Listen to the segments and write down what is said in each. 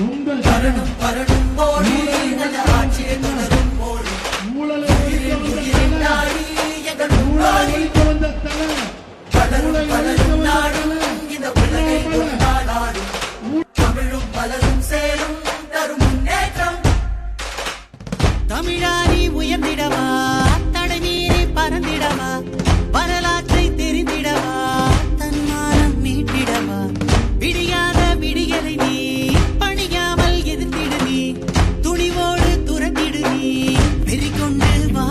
உங்கள் சரணம் பரணும் மோடி நல்ல ஆட்சியை தொடரும் மோடி ஊழலை ஒழிக்க வந்த தலை பலரும் பலரும் நாடும் இந்த உலகை கொண்டாடும் தமிழும் பலரும் சேரும் தரும் முன்னேற்றம் தமிழாரி உயர்ந்திடவா தடை மீறி பறந்திடவா வரலாற்றை தெரிந்திடவா தன்மானம் மீட்டிடவா விடியாத விடியலை நீ பணியாமல் எதிர்த்திடு நீ துணிவோடு துறந்திடு நீ வெறி கொண்டு வா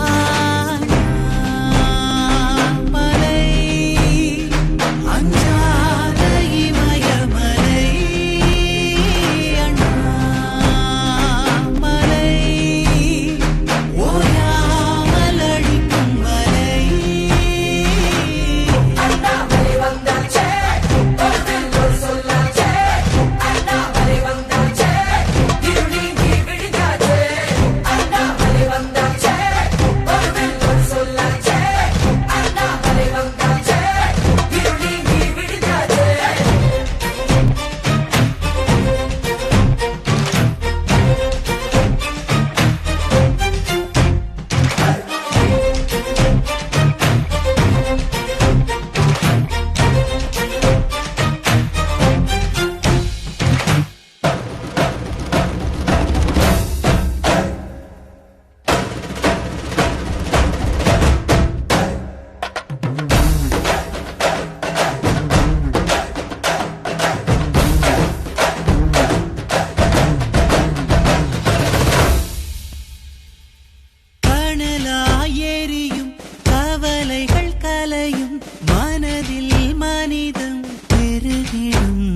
மனதில் மனிதம் பெருகிடும்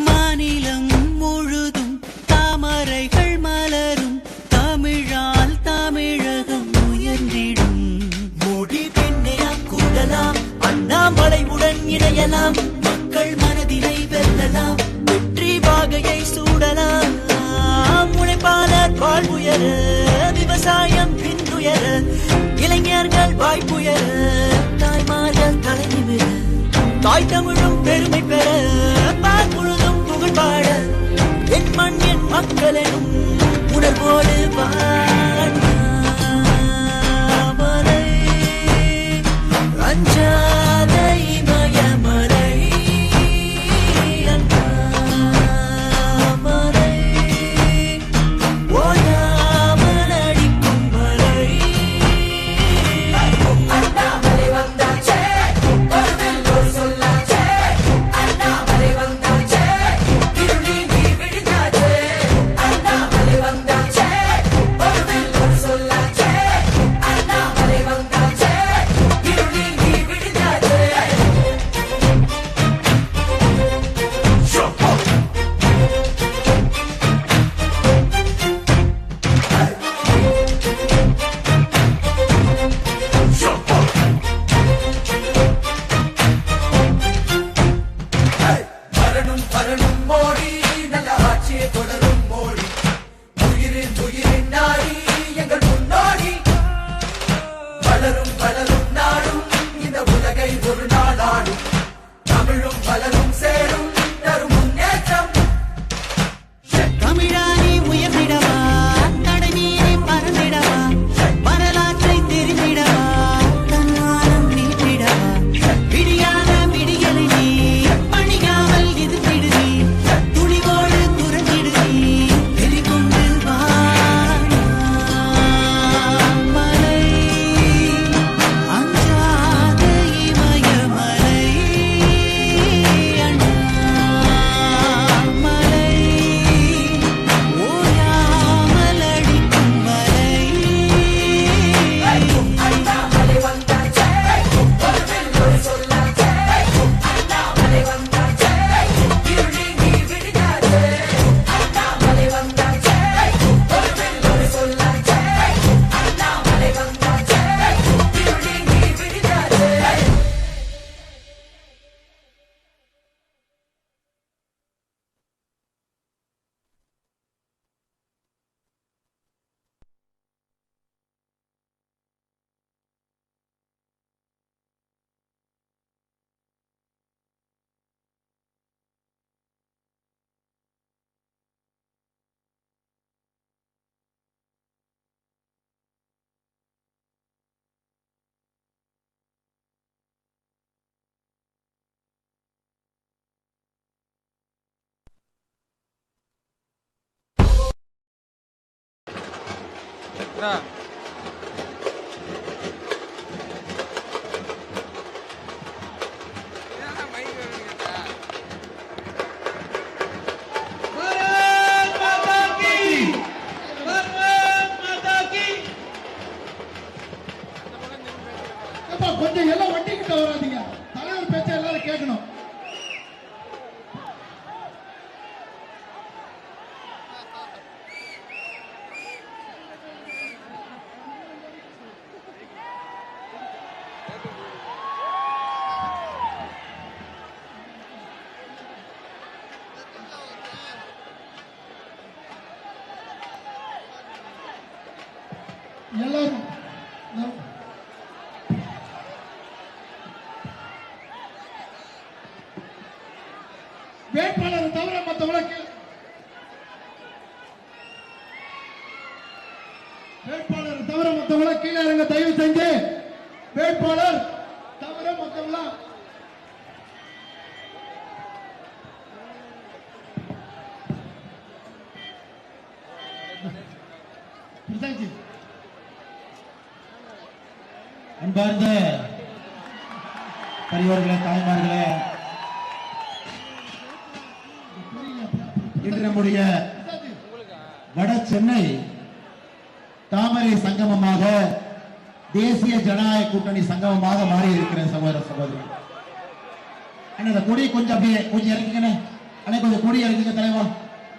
மாநிலம் முழுதும் தாமரைகள் மலரும் தமிழால் தமிழகம் உயர்ந்திடும் மோடி பெண்ணையா கூடலாம் அண்ணாமலையுடன் இணையலாம் மக்கள் மனதினை வெல்லலாம் வெற்றி வாகையை சூடலாம் உழைப்பாளர் வாழ்வுயர விவசாயம் பின்னுயர இளைஞர்கள் வாய்ப்புயர தாய்மார்கள் தலை நிமிர தாய் தமிழும் பெருமை பெற பால் முழுதும் புகழ் பாட என் மண் என் மக்களும் உணர்வோடு வாழமலை அஞ்சாத இமயமலை அண்ணாமலை ஓயாமல் அடிக்கும் மலை அண்ணாமலை வந்தாச்சே ஒரு வெள்ளோர் சொல்லாச்சே அண்ணாமலை வந்தாச்சே இருள் நீங்கி விடிஞ்சாச்சே அண்ணாமலை வந்தாச்சே ஒரு வெள்ளோர் சொல்லாச்சே அண்ணாமலை வந்தாச்சே இருள் நீங்கி விடிஞ்சாச்சே வரணும் வரணும் மோடி நல்ல ஆட்சியை தொடரும் மோடி உயிரின் உயிரின் நாடி எங்கள் முன்னோடி வளரும் வளரும் நாடும் இந்த உலகை ஒரு நாளாடும் தமிழும் பலரும் சேரும் தரும் முன்னேற்றம் தமிழாரி உயர்ந்திடவா தடை மீறி பறந்திடவா வரலாற்றை தெரிந்திடவா தன்மானம் மீட்டிடவா விடியாத விடியலை நீ பணியாமல் எதிர்த்திடு நீ துணிவோடு துறந்திடு நீ கொஞ்சம் எல்லாம் வண்டிக்கிட்ட வராதீங்க. தலைவர் பேச்ச எல்லாரும் கேட்கணும். எல்லாரும் வேட்பாளர் தவிர மற்றவங்கள கீழே இறங்க தயவு செஞ்சு. வேட்பாளர் தவிர மற்றவங்களா அன்பார்ந்த பெரியவர்களே, தாய்மார்களே, இன்று நம்முடைய வட சென்னை தாமரை சங்கமமாக, தேசிய ஜனநாயக கூட்டணி சங்கமமாக மாறி இருக்கிற சகோதர சகோதரி. அந்த கொடி கொஞ்சம் அப்படியே கொஞ்சம் இறக்குங்கண்ணே. அண்ணா கொஞ்சம் கொடி இறக்குங்க தலைவா.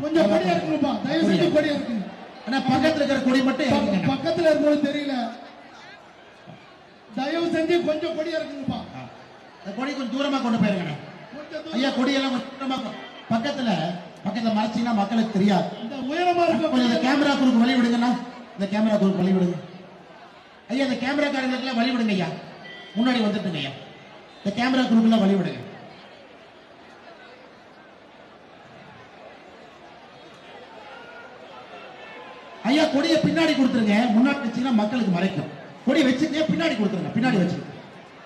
கொஞ்சம் கொடி இறக்குங்கப்பா, தயவு செஞ்சு கொடி இறக்குங்க. ஆனா பக்கத்துல இருக்கிற கொடி மட்டும் இறக்குங்க. பக்கத்துல இருக்கும்போது தெரியல, தயவு செஞ்சு கொஞ்சம் கொடி இறக்குங்கப்பா. கொடி கொஞ்சம் தூரமா கொண்டு போயிருங்க ஐயா. கொடியெல்லாம் தூரமா பக்கத்துல மறைச்சிங்கன்னா மக்களுக்கு தெரியாது. இந்த உயரமா இருக்க கேமரா குறுக்கு வழி விடுங்கண்ணா. இந்த கேமரா குறுக்கு வழி விடுங்க ஐயா. இந்த கேமரா காரங்களுக்குலாம் வழி விடுங்க ஐயா. முன்னாடி வந்துட்டுங்க ஐயா. இந்த கேமரா குறுக்குலாம் வழி விடுங்க. ஐயா கொடியை பின்னாடி கொடுத்துருங்க. முன்னாடி வச்சீங்கன்னா மக்களுக்கு மறைக்கும். கொடி வச்சுக்க பின்னாடி கொடுத்துருங்க. பின்னாடி வச்சுக்க.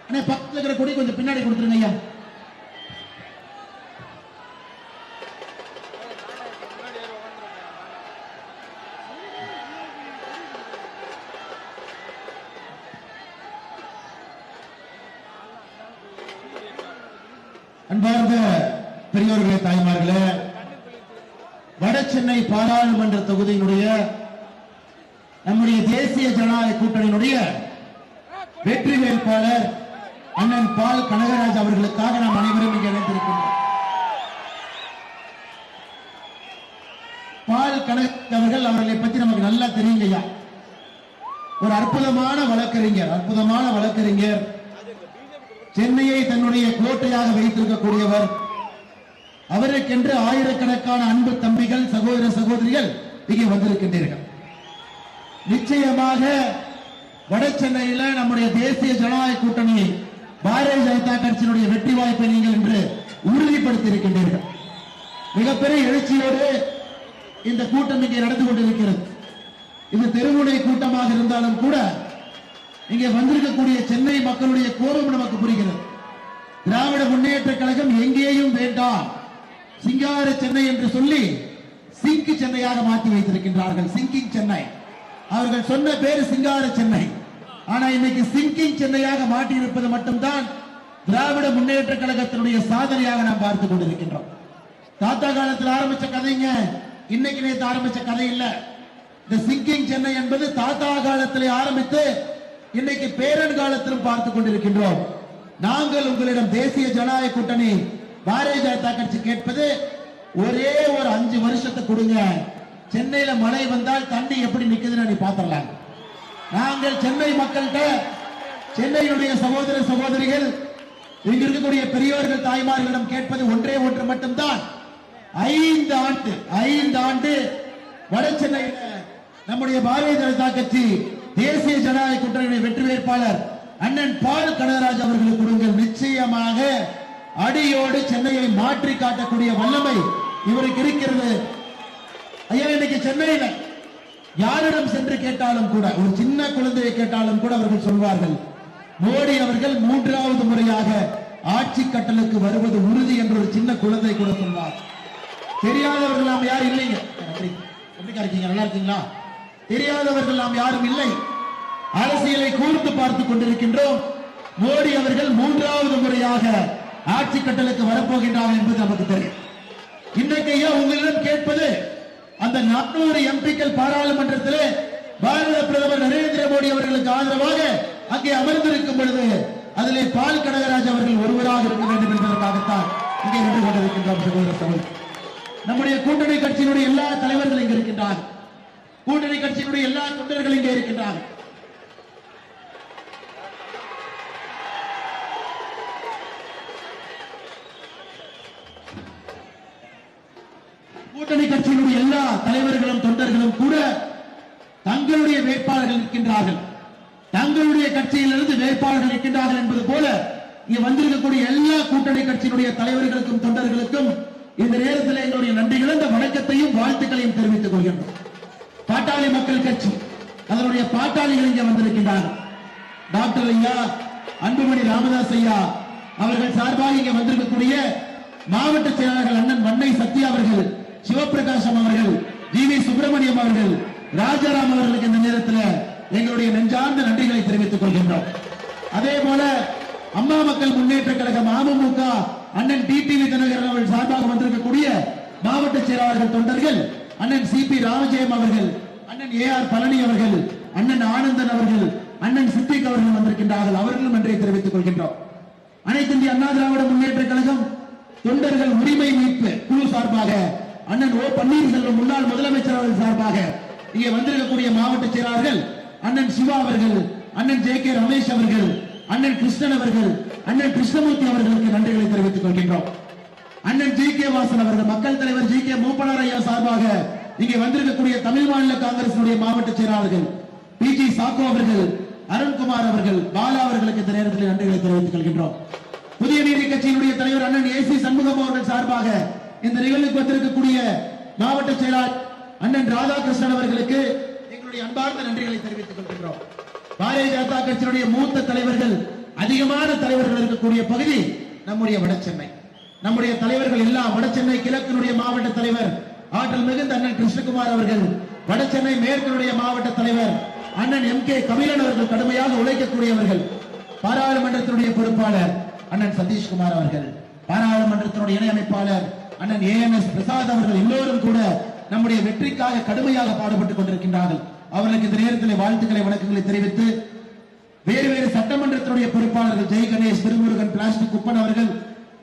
ஆனா பக்கத்துல இருக்கிற கொடி கொஞ்சம் பின்னாடி கொடுத்துருங்க ஐயா. அன்பார்ந்த பெரியோர்களே, தாய்மார்களே, வட சென்னை பாராளுமன்ற தொகுதியினுடைய நம்முடைய தேசிய ஜனநாயக கூட்டணியினுடைய வெற்றி வேட்பாளர் அண்ணன் பால் கனகராஜ் அவர்களுக்காக நாம் அனைவரும் இங்கே இணைந்திருக்கின்றோம். பால் கனகராஜ் அவர்கள், அவர்களை பற்றி நமக்கு நல்லா தெரியுங்கய்யா. ஒரு அற்புதமான வழக்கறிஞர், சென்னையை தன்னுடைய கோட்டையாக வைத்திருக்கக்கூடியவர். அவருக்கென்று ஆயிரக்கணக்கான அன்பு தம்பிகள், சகோதர சகோதரிகள் இங்கே வந்திருக்கின்றீர்கள். நிச்சயமாக வட சென்னையில நம்முடைய தேசிய ஜனநாயக கூட்டணி பாரதிய ஜனதா கட்சியினுடைய வெற்றி வாய்ப்பை நீங்கள் இன்று உறுதிப்படுத்தி இருக்கின்றீர்கள். மிகப்பெரிய எழுச்சியோடு இந்த கூட்டம் இங்கே நடந்து கொண்டிருக்கிறது. இது தெருமுனை கூட்டமாக இருந்தாலும் கூட இங்கே வந்திருக்கக்கூடிய சென்னை மக்களுடைய கோபம் நமக்கு புரிகிறது. திராவிட முன்னேற்ற கழகம் எங்கேயும் வேண்டாம், சிங்கார சென்னை என்று சொல்லி சிங்க் சென்னையாக மாற்றி வைத்திருக்கின்றார்கள். சிங்கிங் சென்னை, அவர்கள் சொன்ன பேரு சிங்கார சென்னை. ஆனா இன்னைக்கு சிங்கிங் சென்னையாக மாற்றி இருப்பது மட்டும்தான் திராவிட முன்னேற்ற கழகத்தினுடைய சாதனையாக நாம் பார்த்துக் கொண்டிருக்கின்றோம். தாத்தா காலத்தில் ஆரம்பிச்ச கதைங்க, இன்னைக்கு நேற்று ஆரம்பிச்ச கதை இல்ல. இந்த சிங்கிங் சென்னை என்பது தாத்தா காலத்திலே ஆரம்பித்து இன்னைக்கு பேரன் காலத்திலும் பார்த்துக் கொண்டிருக்கின்றோம். நாங்கள் உங்களிடம் தேசிய ஜனநாயக கூட்டணி பாரதிய ஜனதா கட்சி கேட்பது, ஒரே ஒரு 5 வருஷத்தை கொடுங்க. சென்னையில மழை வந்தால் தண்ணி எப்படி நிக்குதுன்னு நீ பாத்திரலாம். நாங்கள் சென்னை மக்கள்கிட்ட, சென்னையுடைய சகோதர சகோதரிகள், இங்க இருக்கக்கூடிய பெரியவர்கள், தாய்மார்களிடம் கேட்பது ஒன்றே ஒன்று மட்டும்தான். 5 ஆண்டு வட சென்னையில் நம்முடைய பாரதிய ஜனதா கட்சி தேசிய ஜனநாயக கூட்டணியுடைய வெற்றி வேட்பாளர் அண்ணன் பால் கனகராஜ் அவர்களுக்கு கொடுங்கள். நிச்சயமாக அடியோடு சென்னையை மாற்றி காட்டக்கூடிய வல்லமை இவருக்கு இருக்கிறது. ஐயா, இன்னைக்கு சென்னையில யாரிடம் சென்று கேட்டாலும் கூட, ஒரு சின்ன குழந்தையை கேட்டாலும் கூட அவர்கள் சொல்வார்கள், மோடி அவர்கள் 3வது முறையாக ஆட்சி கட்டலுக்கு வருவது உறுதி என்று ஒரு சின்ன குழந்தை கூட சொல்வார். தெரியாதவர்கள் நாம் யாரும் இல்லைங்க. எப்படி இருக்கீங்க? நல்லா இருக்கீங்களா? தெரியாதவர்கள் நாம் யாரும் இல்லை. அரசியலை கூர்ந்து பார்த்துக் கொண்டிருக்கின்றோம். மோடி அவர்கள் 3வது முறையாக ஆட்சி கட்டலுக்கு வரப்போகின்றார்கள் என்பது நமக்கு தெரியும். இன்றைக்கு உங்களிடம் கேட்பது, அந்த 400 எம்பிக்கள் பாராளுமன்றத்திலே பாரத பிரதமர் நரேந்திர மோடி அவர்களுக்கு ஆதரவாக அங்கே அமர்ந்திருக்கும் பொழுது அதிலே பால் கனகராஜ் அவர்கள் ஒருவராக இருக்க வேண்டும் என்பதற்காகத்தான் இங்கே நின்று கொண்டிருக்கின்றோம். சகோதர சகோதரி, நம்முடைய கூட்டணி கட்சியினுடைய எல்லா தலைவர்கள் இங்கே இருக்கின்றார்கள். கூட்டணி கட்சியினுடைய எல்லா தொண்டர்கள் இங்கே இருக்கின்றார்கள். கூட்டணி கட்சியினுடைய எல்லா தலைவர்களும் தொண்டர்களும் கூட தங்களுடைய வேட்பாளர்கள் இருக்கின்றார்கள். தங்களுடைய கட்சியிலிருந்து வேட்பாளர்கள் இருக்கின்றார்கள் என்பது போல இங்கே வந்திருக்கக்கூடிய எல்லா கூட்டணி கட்சியினுடைய தலைவர்களுக்கும் தொண்டர்களுக்கும் இந்த நேரத்தில் எங்களுடைய நன்றிகள், இந்த வணக்கத்தையும் வாழ்த்துக்களையும் தெரிவித்துக் கொள்கின்றோம். பாட்டாளி மக்கள் கட்சி அதனுடைய பாட்டாளிகள் இங்கே வந்திருக்கின்றார்கள். டாக்டர் ஐயா அன்புமணி ராமதாஸ் ஐயா அவர்கள் சார்பாக இங்கே வந்திருக்கக்கூடிய மாவட்ட செயலாளர்கள் அண்ணன் வண்ணை சத்யா அவர்கள், சிவபிரகாசம் அவர்கள், ஜி.வி. சுப்பிரமணியம் அவர்கள், ராஜாராம் அவர்களுக்கு இந்த நேரத்தில் எங்களுடைய நெஞ்சார்ந்த நன்றிகளை தெரிவித்துக் கொள்கின்றோம். அதே போல அம்மா மக்கள் முன்னேற்ற கழகம் அமமுக அண்ணன் டிடிவி தினகரன் அவர்கள் சார்பாக வந்திருக்கக்கூடிய மாவட்ட செயலாளர்கள் தொண்டர்கள் அண்ணன் சி.பி. ராமஜெயம் அவர்கள், அண்ணன் ஏ.ஆர். பழனி அவர்கள், அண்ணன் ஆனந்தன் அவர்கள், அண்ணன் சித்திக் அவர்கள் வந்திருக்கின்றார்கள். அவர்களும் நன்றியை தெரிவித்துக் கொள்கின்றோம். அனைத்து இந்திய அண்ணா திராவிட முன்னேற்ற கழகம் தொண்டர்கள் உரிமை மீட்பு குழு சார்பாக அண்ணன் ஓ பன்னீர்செல்வம் முன்னாள் முதலமைச்சர் அவர்கள் சார்பாக இங்கே வந்திருக்கக்கூடிய மாவட்ட செயலாளர்கள் அண்ணன் சிவா அவர்கள், அண்ணன் ஜே.கே. ரமேஷ் அவர்கள், அண்ணன் கிருஷ்ணன் அவர்கள், அண்ணன் கிருஷ்ணமூர்த்தி அவர்களுக்கு நன்றிகளை தெரிவித்துக் கொள்கின்றோம். அண்ணன் ஜி.கே. வாசன் அவர்கள், மக்கள் தலைவர் ஜி.கே. மூப்பனார் ஐயா சார்பாக இங்கே வந்திருக்கக்கூடிய தமிழ் மாநில காங்கிரசினுடைய மாவட்ட செயலாளர்கள் பி.ஜி. சாக்கோ அவர்கள், அருண்குமார் அவர்கள், பாலா அவர்களுக்கு இந்த நேரத்தில் நன்றிகளை தெரிவித்துக் கொள்கின்றோம். புதிய நீதி கட்சியினுடைய தலைவர் அண்ணன் ஏ.சி. சண்முகம் அவர்கள் சார்பாக இந்த நிகழ்வுக்கு வந்திருக்கக்கூடிய மாவட்ட செயலாளர் அண்ணன் ராதாகிருஷ்ணன் அவர்களுக்கு எங்களுடைய அன்பார்ந்த நன்றிகளை தெரிவித்துக் கொள்கின்றோம். பாரதிய ஜனதா கட்சியினுடைய மூத்த தலைவர்கள், அதிகமான தலைவர்கள் இருக்கக்கூடிய பகுதி நம்முடைய வடசென்னை. நம்முடைய தலைவர்கள் எல்லாம் வடசென்னை கிழக்கினுடைய மாவட்ட தலைவர் ஆற்றல் மிகுந்த அண்ணன் கிருஷ்ணகுமார் அவர்கள், வடசென்னை மேற்கினுடைய மாவட்ட தலைவர் அண்ணன் எம்.கே. கபிலன் அவர்கள் கடுமையாக உழைக்கக்கூடியவர்கள், பாராளுமன்றத்தினுடைய பொறுப்பாளர் அண்ணன் சதீஷ்குமார் அவர்கள், பாராளுமன்றத்தினுடைய இணையமைப்பாளர் அண்ணன் ஏ.எம்.எஸ். பிரசாத் அவர்கள் எல்லோரும் கூட நம்முடைய வெற்றிக்காக கடுமையாக பாடுபட்டுக் கொண்டிருக்கின்றார்கள். அவர்களுக்கு இந்த நேரத்தில் வாழ்த்துக்களை வணக்கங்களை தெரிவித்து, வேறு வேறு சட்டமன்றத்தினுடைய பொறுப்பாளர்கள் ஜெய் கணேஷ், திருமுருகன், பிளாஸ்டிக் குப்பன் அவர்கள்,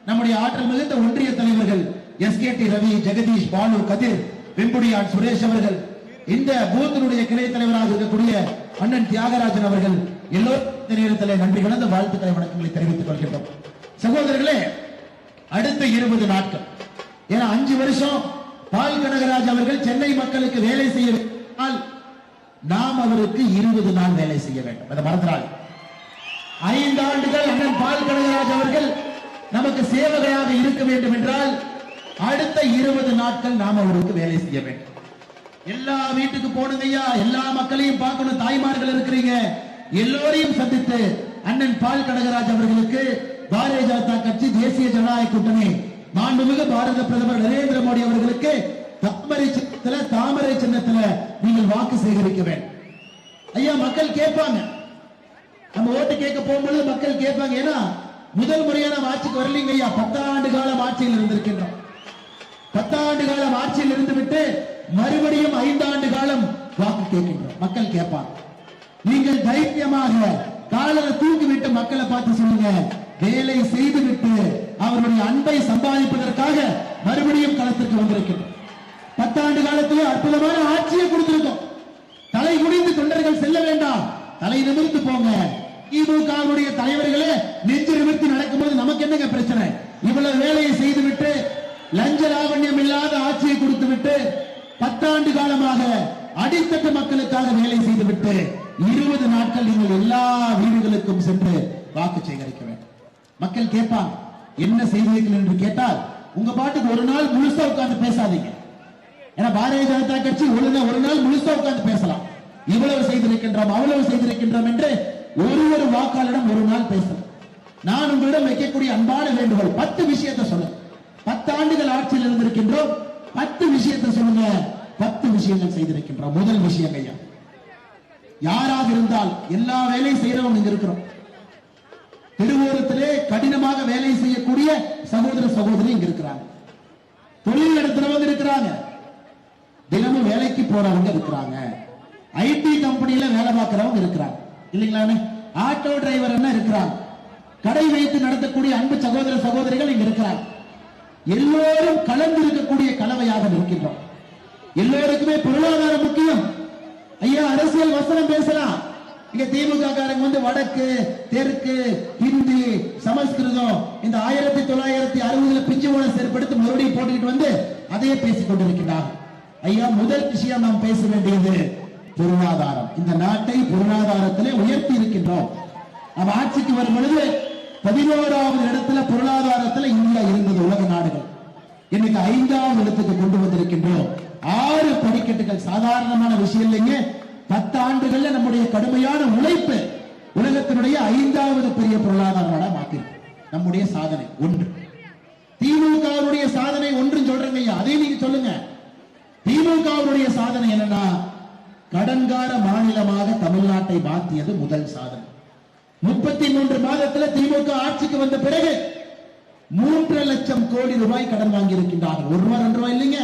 நம்முடைய ஆற்றல் மிகுந்த ஒன்றிய தலைவர்கள் எஸ்.கே.டி. ரவி, ஜெகதீஷ், பாலு, கதிர், வெம்புடியான் சுரேஷ் அவர்கள், இந்த பூத்தினுடைய கிளை தலைவராக இருக்கக்கூடிய அண்ணன் தியாகராஜன் அவர்கள் எல்லோரும் இந்த நேரத்தில் நன்றி கலந்த வாழ்த்துக்களை வணக்கங்களை தெரிவித்துக் கொள்கின்றோம். சகோதரர்களே, அடுத்த 20 நாட்கள், ஏன்னா 5 வருஷம் பால் கனகராஜ் அவர்கள் சென்னை மக்களுக்கு வேலை செய்ய வேண்டால் நாம் அவருக்கு 20 நாள் வேலை செய்ய வேண்டும். அதை மறந்துடாது. 5 ஆண்டுகள் அண்ணன் பால் கனகராஜ் அவர்கள் நமக்கு சேவகையாக இருக்க வேண்டும் என்றால் அடுத்த 20 நாட்கள் நாம் அவருக்கு வேலை செய்ய வேண்டும். எல்லா வீட்டுக்கு போகணுங்க ஐயா, எல்லா மக்களையும் பார்க்கணும், தாய்மார்கள் இருக்கிறீங்க, எல்லோரையும் சந்தித்து அண்ணன் பால் கனகராஜ் அவர்களுக்கு பாரதிய ஜனதா கட்சி, தேசிய ஜனநாயக கூட்டணி, மாண்புமிகு பாரத பிரதமர் நரேந்திர மோடி அவர்களுக்கு தாமரை சின்னத்துல நீங்கள் வாக்கு சேகரிக்க வேண்டும். ஐயா, மக்கள் கேட்பாங்க, நம்ம ஓட்டு கேட்க போகும்போது மக்கள் கேட்பாங்க. ஏன்னா முதல் முறையான ஆட்சிக்கு வரலீங்க ஐயா, 10 ஆண்டு காலம் ஆட்சியில் இருந்திருக்கின்றோம். 10 ஆண்டு காலம் ஆட்சியில் இருந்து விட்டு மறுபடியும் 5 ஆண்டு காலம் வாக்கு கேட்கின்றோம். மக்கள் கேட்பாங்க. நீங்கள் தைரியமாக காலரை தூக்கிவிட்டு மக்களை பார்த்து சொல்லுங்க, வேலை செய்துவிட்டு அவருடைய அன்பை சம்பாதிப்பதற்காக மறுபடியும் களத்திற்கு வந்திருக்கின்றோம். 10 ஆண்டு காலத்திலே அற்புதமான ஆட்சியை கொடுத்திருக்கோம். தலை குனிந்து தொண்டர்கள் செல்ல வேண்டாம், தலை நிமிர்ந்து போங்க. திமுகவுடைய தலைவர்களே நெஞ்சு நிமிர்த்தி நடக்கும்போது நமக்கு என்னங்க பிரச்சனை? இவ்வளவு வேலையை செய்துவிட்டு லஞ்ச லாவண்யம் இல்லாத ஆட்சியை கொடுத்து விட்டு 10 ஆண்டு காலமாக அடித்தட்டு மக்களுக்காக வேலை செய்துவிட்டு 20 நாட்கள் நீங்கள் எல்லா வீடுகளுக்கும் சென்று வாக்கு சேகரிக்க வேண்டும். மக்கள் கேட்பாங்க, என்ன செய்தீர்கள் என்று கேட்டால் உங்க பாட்டுக்கு ஒரு நாள் முழுசா உட்கார்ந்து பேசாதீங்க. ஏன்னா பாரதிய ஜனதா கட்சி ஒரு நாள் முழுசா உட்கார்ந்து பேசலாம். இவ்வளவு செய்திருக்கின்றோம், அவ்வளவு செய்திருக்கின்றோம் என்று ஒரு வாக்காளரிடம் ஒரு நாள் பேசலாம். நான் உங்களிடம் வைக்கக்கூடிய அன்பான வேண்டுகோள், 10 விஷயத்தை சொல்லுங்க. 10 ஆண்டுகள் ஆட்சியில் இருந்திருக்கின்றோம், 10 விஷயத்தை சொல்லுங்க. 10 விஷயங்கள் செய்திருக்கின்றோம். முதல் விஷயம் ஐயா, யாராக இருந்தால் எல்லா வேலையும் செய்யறவங்க இங்க இருக்கிறோம். திருவோரத்திலே கடினமாக வேலை செய்யக்கூடிய சகோதர சகோதரி இங்க இருக்கிறாங்க. தொழில் நடத்துறவங்க இருக்கிறாங்க. தினமும் வேலைக்கு போறவங்க இருக்கிறாங்க. ஐடி கம்பெனில வேலை பார்க்கிறவங்க இருக்கிறாங்க இல்லைங்களா? ஆட்டோ டிரைவர் என்ன இருக்கிறாங்க. கடை வைத்து நடத்தக்கூடிய அன்பு சகோதர சகோதரிகள் இங்க இருக்கிறாங்க. எல்லோரும் கலந்து இருக்கக்கூடிய கலவையாக இருக்கின்றோம். எல்லோருக்குமே பொருளாதாரம் முக்கியம். ஐயா, அரசியல் வசனம் பேசலாம். இங்க திமுக காரங்க வந்து வடக்கு, தெற்கு, ஹிந்தி, சமஸ்கிருதம் இந்த 1960 பிஞ்சு மூலம் செயற்படுத்தி மறுபடியும் போட்டுக்கிட்டு வந்து அதையே பேசிக் கொண்டிருக்கிறார்கள். ஐயா, முதல் விஷயம் நாம் பேச வேண்டியது பொருளாதாரம். இந்த நாட்டை பொருளாதாரத்திலே உயர்த்தி இருக்கின்றோம். நாம் ஆட்சிக்கு வரும் பொழுது 11வது இடத்துல பொருளாதாரத்தில் இந்தியா இருந்தது உலக நாடுகள். இன்னைக்கு 5வது இடத்துக்கு கொண்டு வந்திருக்கின்றோம். 6 படிக்கட்டுகள் சாதாரணமான விஷயம் இல்லைங்க. 10 ஆண்டுகள்ல நம்முடைய கடுமையான உழைப்பு உலகத்தினுடைய 5வது பெரிய பொருளாதார நாடா மாத்திருக்கு. நம்முடைய சாதனை 1. திமுகவுடைய சாதனை 1 சொல்றேங்க ஐயா, அதே நீங்க சொல்லுங்க. திமுகவுடைய சாதனை என்னன்னா, கடன்கார மாநிலமாக தமிழ்நாட்டை மாற்றியது முதல் சாதனை. 33 மாதத்துல திமுக ஆட்சிக்கு வந்த பிறகு 3 லட்சம் கோடி ரூபாய் கடன் வாங்கி இருக்கின்றார்கள். 1 ரூபாய் 2 ரூபாய் இல்லைங்க,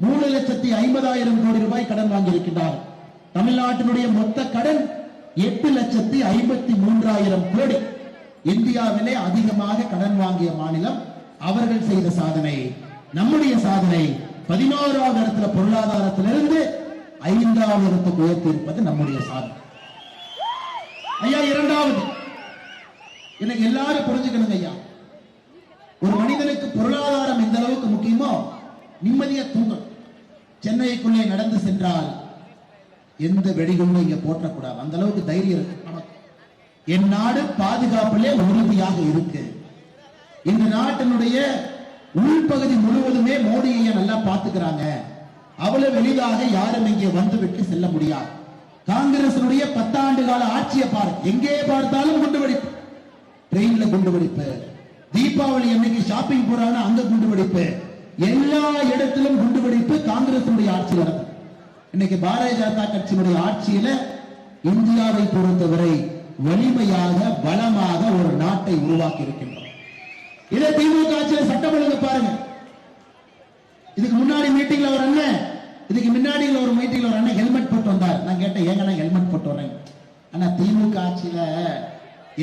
3,50,000 கோடி ரூபாய் கடன் வாங்கி இருக்கின்றார்கள். தமிழ்நாட்டினுடைய மொத்த கடன் 8,53,000 கோடி. இந்தியாவிலே அதிகமாக கடன் வாங்கிய மாநிலம் அவர்கள் செய்த சாதனை. நம்முடைய சாதனை 11வது இடத்துல பொருளாதாரத்திலிருந்து 5வது இடத்துக்கு உயர்த்தி இருப்பது நம்முடைய சாதனை. ஐயா, 2வது எனக்கு எல்லாரும் புரிஞ்சுக்கணுங்க ஐயா, ஒரு மனிதனுக்கு பொருளாதாரம் எந்த அளவுக்கு முக்கியமோ நிம்மதியா தூங்கணும். சென்னைக்குள்ளே நடந்து சென்றால் எந்த வெடிகுண்டும் இங்க போட்டக்கூடாது, அந்த அளவுக்கு தைரியம் இருக்கு நமக்கு. என் நாடு பாதுகாப்பிலே உறுதியாக இருக்கு. இந்த நாட்டினுடைய உள்பகுதி முழுவதுமே மோடியை நல்லா பாத்துக்கிறாங்க. அவ்வளவு எளிதாக யாரும் இங்கே வந்துவிட்டு செல்ல முடியாது. காங்கிரசினுடைய 10 ஆண்டு கால ஆட்சியை பாருங்க, எங்கே பார்த்தாலும் குண்டுவெடிப்பு. ட்ரெயின்ல குண்டுவெடிப்பு, தீபாவளி அன்னைக்கு ஷாப்பிங் போறாங்க அங்க குண்டுவெடிப்பு, எல்லா இடத்திலும் குண்டுவெடிப்பு. காங்கிரசினுடைய ஆட்சி நடக்கும். இன்னைக்கு பாரதிய ஜனதா கட்சியினுடைய ஆட்சியில இந்தியாவை பொறுத்தவரை வலிமையாக பலமாக ஒரு நாட்டை உருவாக்கி இருக்கின்றோம். இதை திமுக ஆட்சியில சட்டம் ஒழுங்கு பாருங்க. இதுக்கு முன்னாடி மீட்டிங்ல ஒரு அண்ணன், இதுக்கு முன்னாடி ஒரு மீட்டிங்ல ஒரு அண்ணன் ஹெல்மெட் போட்டு வந்தார். நான் கேட்டேன், ஏங்க ஹெல்மெட் போட்டு வரேன்? ஆனா திமுக ஆட்சியில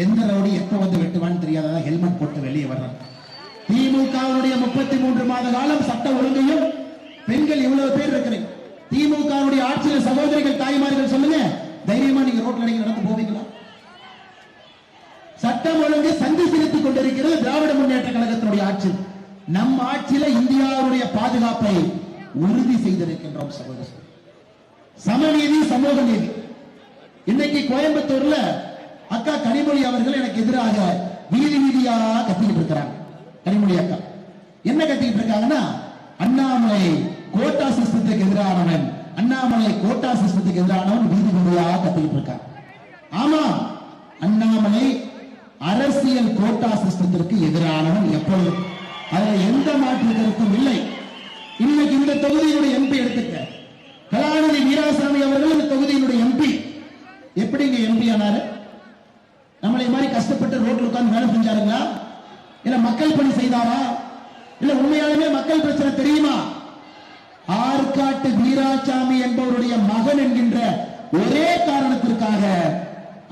எந்த ரவுடி எப்ப வந்து வெட்டுவான்னு தெரியாததான் ஹெல்மெட் போட்டு வெளியே வர்றாங்க. திமுகவுடைய 33 மாத காலம் சட்ட ஒழுங்கையும் பெண்கள் இவ்வளவு பேர் இருக்கிறீங்க. திமுகவுடைய ஆட்சியில சகோதரிகள் தாய்மார்கள் சொல்லுங்க, தைரியமா நீங்க ரோட்ல நடந்து போவீங்களா? சட்டம் ஒழுங்கு சந்தி சிரித்துக் கொண்டிருக்கிறது திராவிட முன்னேற்ற கழகத்தினுடைய ஆட்சி. நம் ஆட்சியில இந்தியாவுடைய பாதுகாப்பை உறுதி செய்திருக்கின்றோம் சகோதரர். சமநீதி, சமூக நீதி. இன்னைக்கு கோயம்புத்தூர்ல அக்கா கனிமொழி அவர்கள் எனக்கு எதிராக வீதி வீதியா கத்திக்கிட்டு இருக்கிறாங்க. கனிமொழி அக்கா என்ன கத்திக்கிட்டு இருக்காங்கன்னா, அண்ணாமலை கோட்டா சிஸ்டத்துக்கு எதிரானவன், அண்ணாமலை கோட்டா சிஸ்டத்துக்கு எதிரானவன் வீதி வீதியா கத்திக்கிட்டு இருக்காங்க. ஆமா, அண்ணாமலை அரசியல் கோட்டா சிஸ்டத்திற்கு எதிரானவன் எப்பொழுது, அதுல எந்த மாற்று கருத்தும் இல்லை. இன்னைக்கு இந்த தொகுதியினுடைய எம்பி எடுத்துக்க, கலாநிதி வீராசாமி அவர்கள் இந்த தொகுதியினுடைய எம்பி. எப்படிங்க எம்பி ஆனாரு? நம்மளை மாதிரி கஷ்டப்பட்டு ரோட்ல உட்கார்ந்து வேலை செஞ்சாருங்களா? இல்ல மக்கள் பணி செய்தாரா? இல்ல உண்மையாலுமே மக்கள் பிரச்சனை தெரியுமா? ஆற்காட்டு வீராசாமி என்பவருடைய மகன் என்கின்ற ஒரே காரணத்திற்காக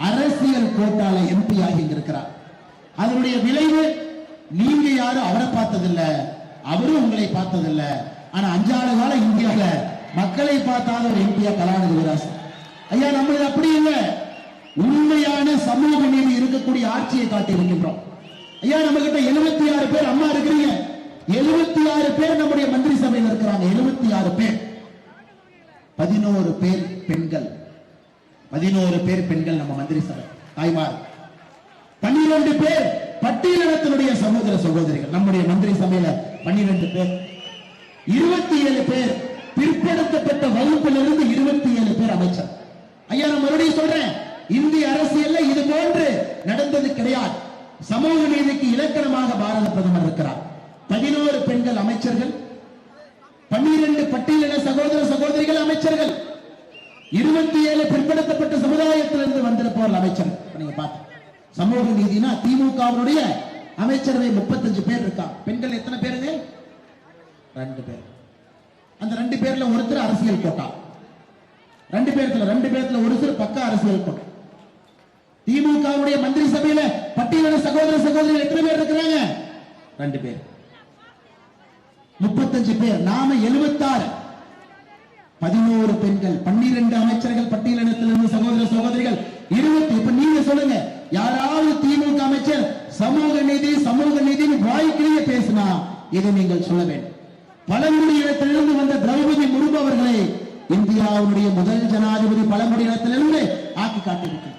அரசியல் கோட்டால எம்பி ஆகி இருக்கிறார். அதனுடைய விளைவு நீங்க யாரும் அவரை பார்த்ததில்ல, அவரும் உங்களை பார்த்ததில்ல. ஆனா 5 ஆண்டு கால இந்தியால மக்களை பார்த்தாத ஒரு எம்பியா கலாநிதி வீராசாமி ஐயா. நம்மளது அப்படி இல்லை, உண்மையான சமூக நீதி இருக்கக்கூடிய ஆட்சியை காட்டி இருக்கின்றோம் ஐயா. நம்ம கிட்ட 76 பேர் அம்மா இருக்கிறீங்க, 76 பேர் நம்முடைய மந்திரி சபையில் இருக்கிறாங்க. 76 பேர், 11 பேர் பெண்கள், 11 பேர் பெண்கள் நம்ம மந்திரி சபை தாய்மார், 12 பேர் பட்டியலினத்தினுடைய சகோதர சகோதரிகள் நம்முடைய மந்திரி சபையில 12 பேர், 27 பேர் பிற்படுத்தப்பட்ட வகுப்பிலிருந்து 27 பேர் அமைச்சர். ஐயா, நான் மறுபடியும் சொல்றேன், இந்திய அரசியல்ல இது போன்று நடந்தது கிடையாது. சமூக நீதிக்கு இலக்கணமாக பாரத பிரதமர் இருக்கிறார். 11 பெண்கள் அமைச்சர்கள், 12 பட்டியலின சகோதர சகோதரிகள் அமைச்சர்கள். 27 பிற்படுத்தப்பட்ட சமுதாயத்திலிருந்து வந்திருப்பவர் அமைச்சர். நீங்க பார்த்து சமூக நீதினா திமுகவுடைய அமைச்சரவை 35 பேர் இருக்கா. பெண்கள் எத்தனை பேருங்க? 2 பேர். அந்த 2 பேர்ல ஒருத்தர் அரசியல் கோட்டா, 2 பேர்ல ஒருத்தர் பக்க அரசியல் கோட்டா. திமுகவுடைய மந்திரி சபையில பட்டியலின சகோதர சகோதரிகள் எத்தனை பேர் இருக்கிறாங்க? 2 பேர். 35 பேர். நாம 76. 11 பெண்கள், 12 அமைச்சர்கள் பட்டியலினத்திலிருந்து சகோதர சகோதரிகள் 20. இப்ப நீங்க சொல்லுங்க, யாராவது திமுக அமைச்சர் சமூக நீதி வாய்க்கிலேயே பேசினா இதை நீங்கள் சொல்ல வேண்டும். பழங்குடியினத்திலிருந்து வந்த திரௌபதி முர்மு அவர்களை இந்தியாவுடைய முதல் ஜனாதிபதி பழங்குடியினத்திலிருந்து ஆக்கி காட்டியிருக்கிறார்.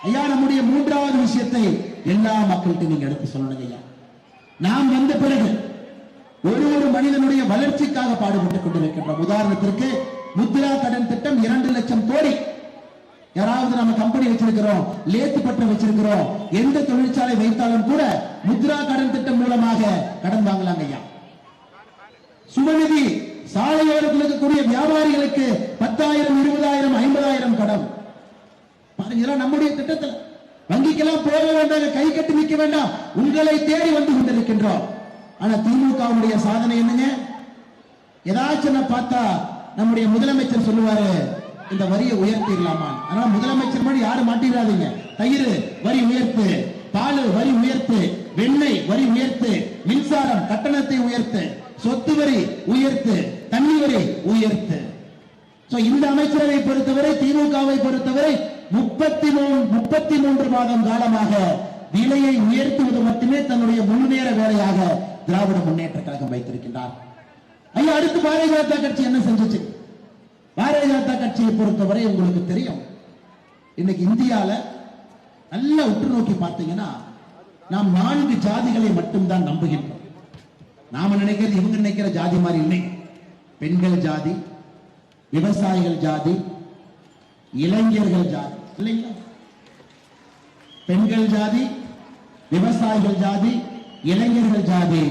ஐயா, நம்முடைய 3வது விஷயத்தை எல்லா மக்கள்கிட்ட நீங்க எடுத்து சொல்லணுங்க. ஐயா, நாம் வந்த பிறகு ஒரு மனிதனுடைய வளர்ச்சிக்காக பாடுபட்டுக் கொண்டிருக்கின்றோம். உதாரணத்திற்கு முத்ரா கடன் திட்டம் 2 லட்சம் கோடி. யாராவது நம்ம கம்பெனி வச்சிருக்கிறோம், லேத்து பட்டம் வச்சிருக்கிறோம், எந்த தொழிற்சாலை வைத்தாலும் கூட முத்ரா கடன் திட்டம் மூலமாக கடன் வாங்கலாம். ஐயா, சுபநிதி சாலையோரத்தில் இருக்கக்கூடிய வியாபாரிகளுக்கு 10,000, 20,000, 50,000 கடன். பாருங்க, நம்முடைய திட்டத்தில் வங்கிக்கெல்லாம் போக வேண்டாம், கை கட்டி நிற்க வேண்டாம், உங்களை தேடி வந்து கொண்டிருக்கின்றோம். ஆனா திமுகவுடைய சாதனை என்னங்க? ஏதாச்சும் பார்த்தா நம்முடைய முதலமைச்சர் சொல்லுவாரு, இந்த வரியை உயர்த்திடலாமா. அதனால முதலமைச்சர் மாதிரி யாரும் மாட்டிடாதீங்க. தயிர் வரி உயர்த்து, பால் வரி உயர்த்து, வெண்ணெய் வரி உயர்த்து, மின்சாரம் கட்டணத்தை உயர்த்து, சொத்து வரி உயர்த்து, தண்ணி வரி உயர்த்து. இந்த அமைச்சரவை பொறுத்தவரை, திமுகவை பொறுத்தவரை 33 மாதம் காலமாக விலையை உயர்த்துவது மட்டுமே தன்னுடைய முழுநேர வேலையாக திராவிட முன்னேற்ற கழகம் வைத்திருக்கின்றார். ஐயா, அடுத்து பாரதிய ஜனதா கட்சி என்ன செஞ்சுச்சு? பாரதிய ஜனதா கட்சியை பொறுத்தவரை உங்களுக்கு தெரியும், இன்னைக்கு இந்தியால நல்லா உற்று நோக்கி பார்த்தீங்கன்னா நாம் 4 ஜாதிகளை மட்டும்தான் நம்புகின்றோம். நாம நினைக்கிறது இவங்க நினைக்கிற ஜாதி மாதிரி இல்லை. பெண்கள் ஜாதி, விவசாயிகள் ஜாதி, இளைஞர்கள் ஜாதி இல்லைங்களா? பெண்கள் ஜாதி, விவசாயிகள் ஜாதி, இளைஞர்கள் ஜாதி.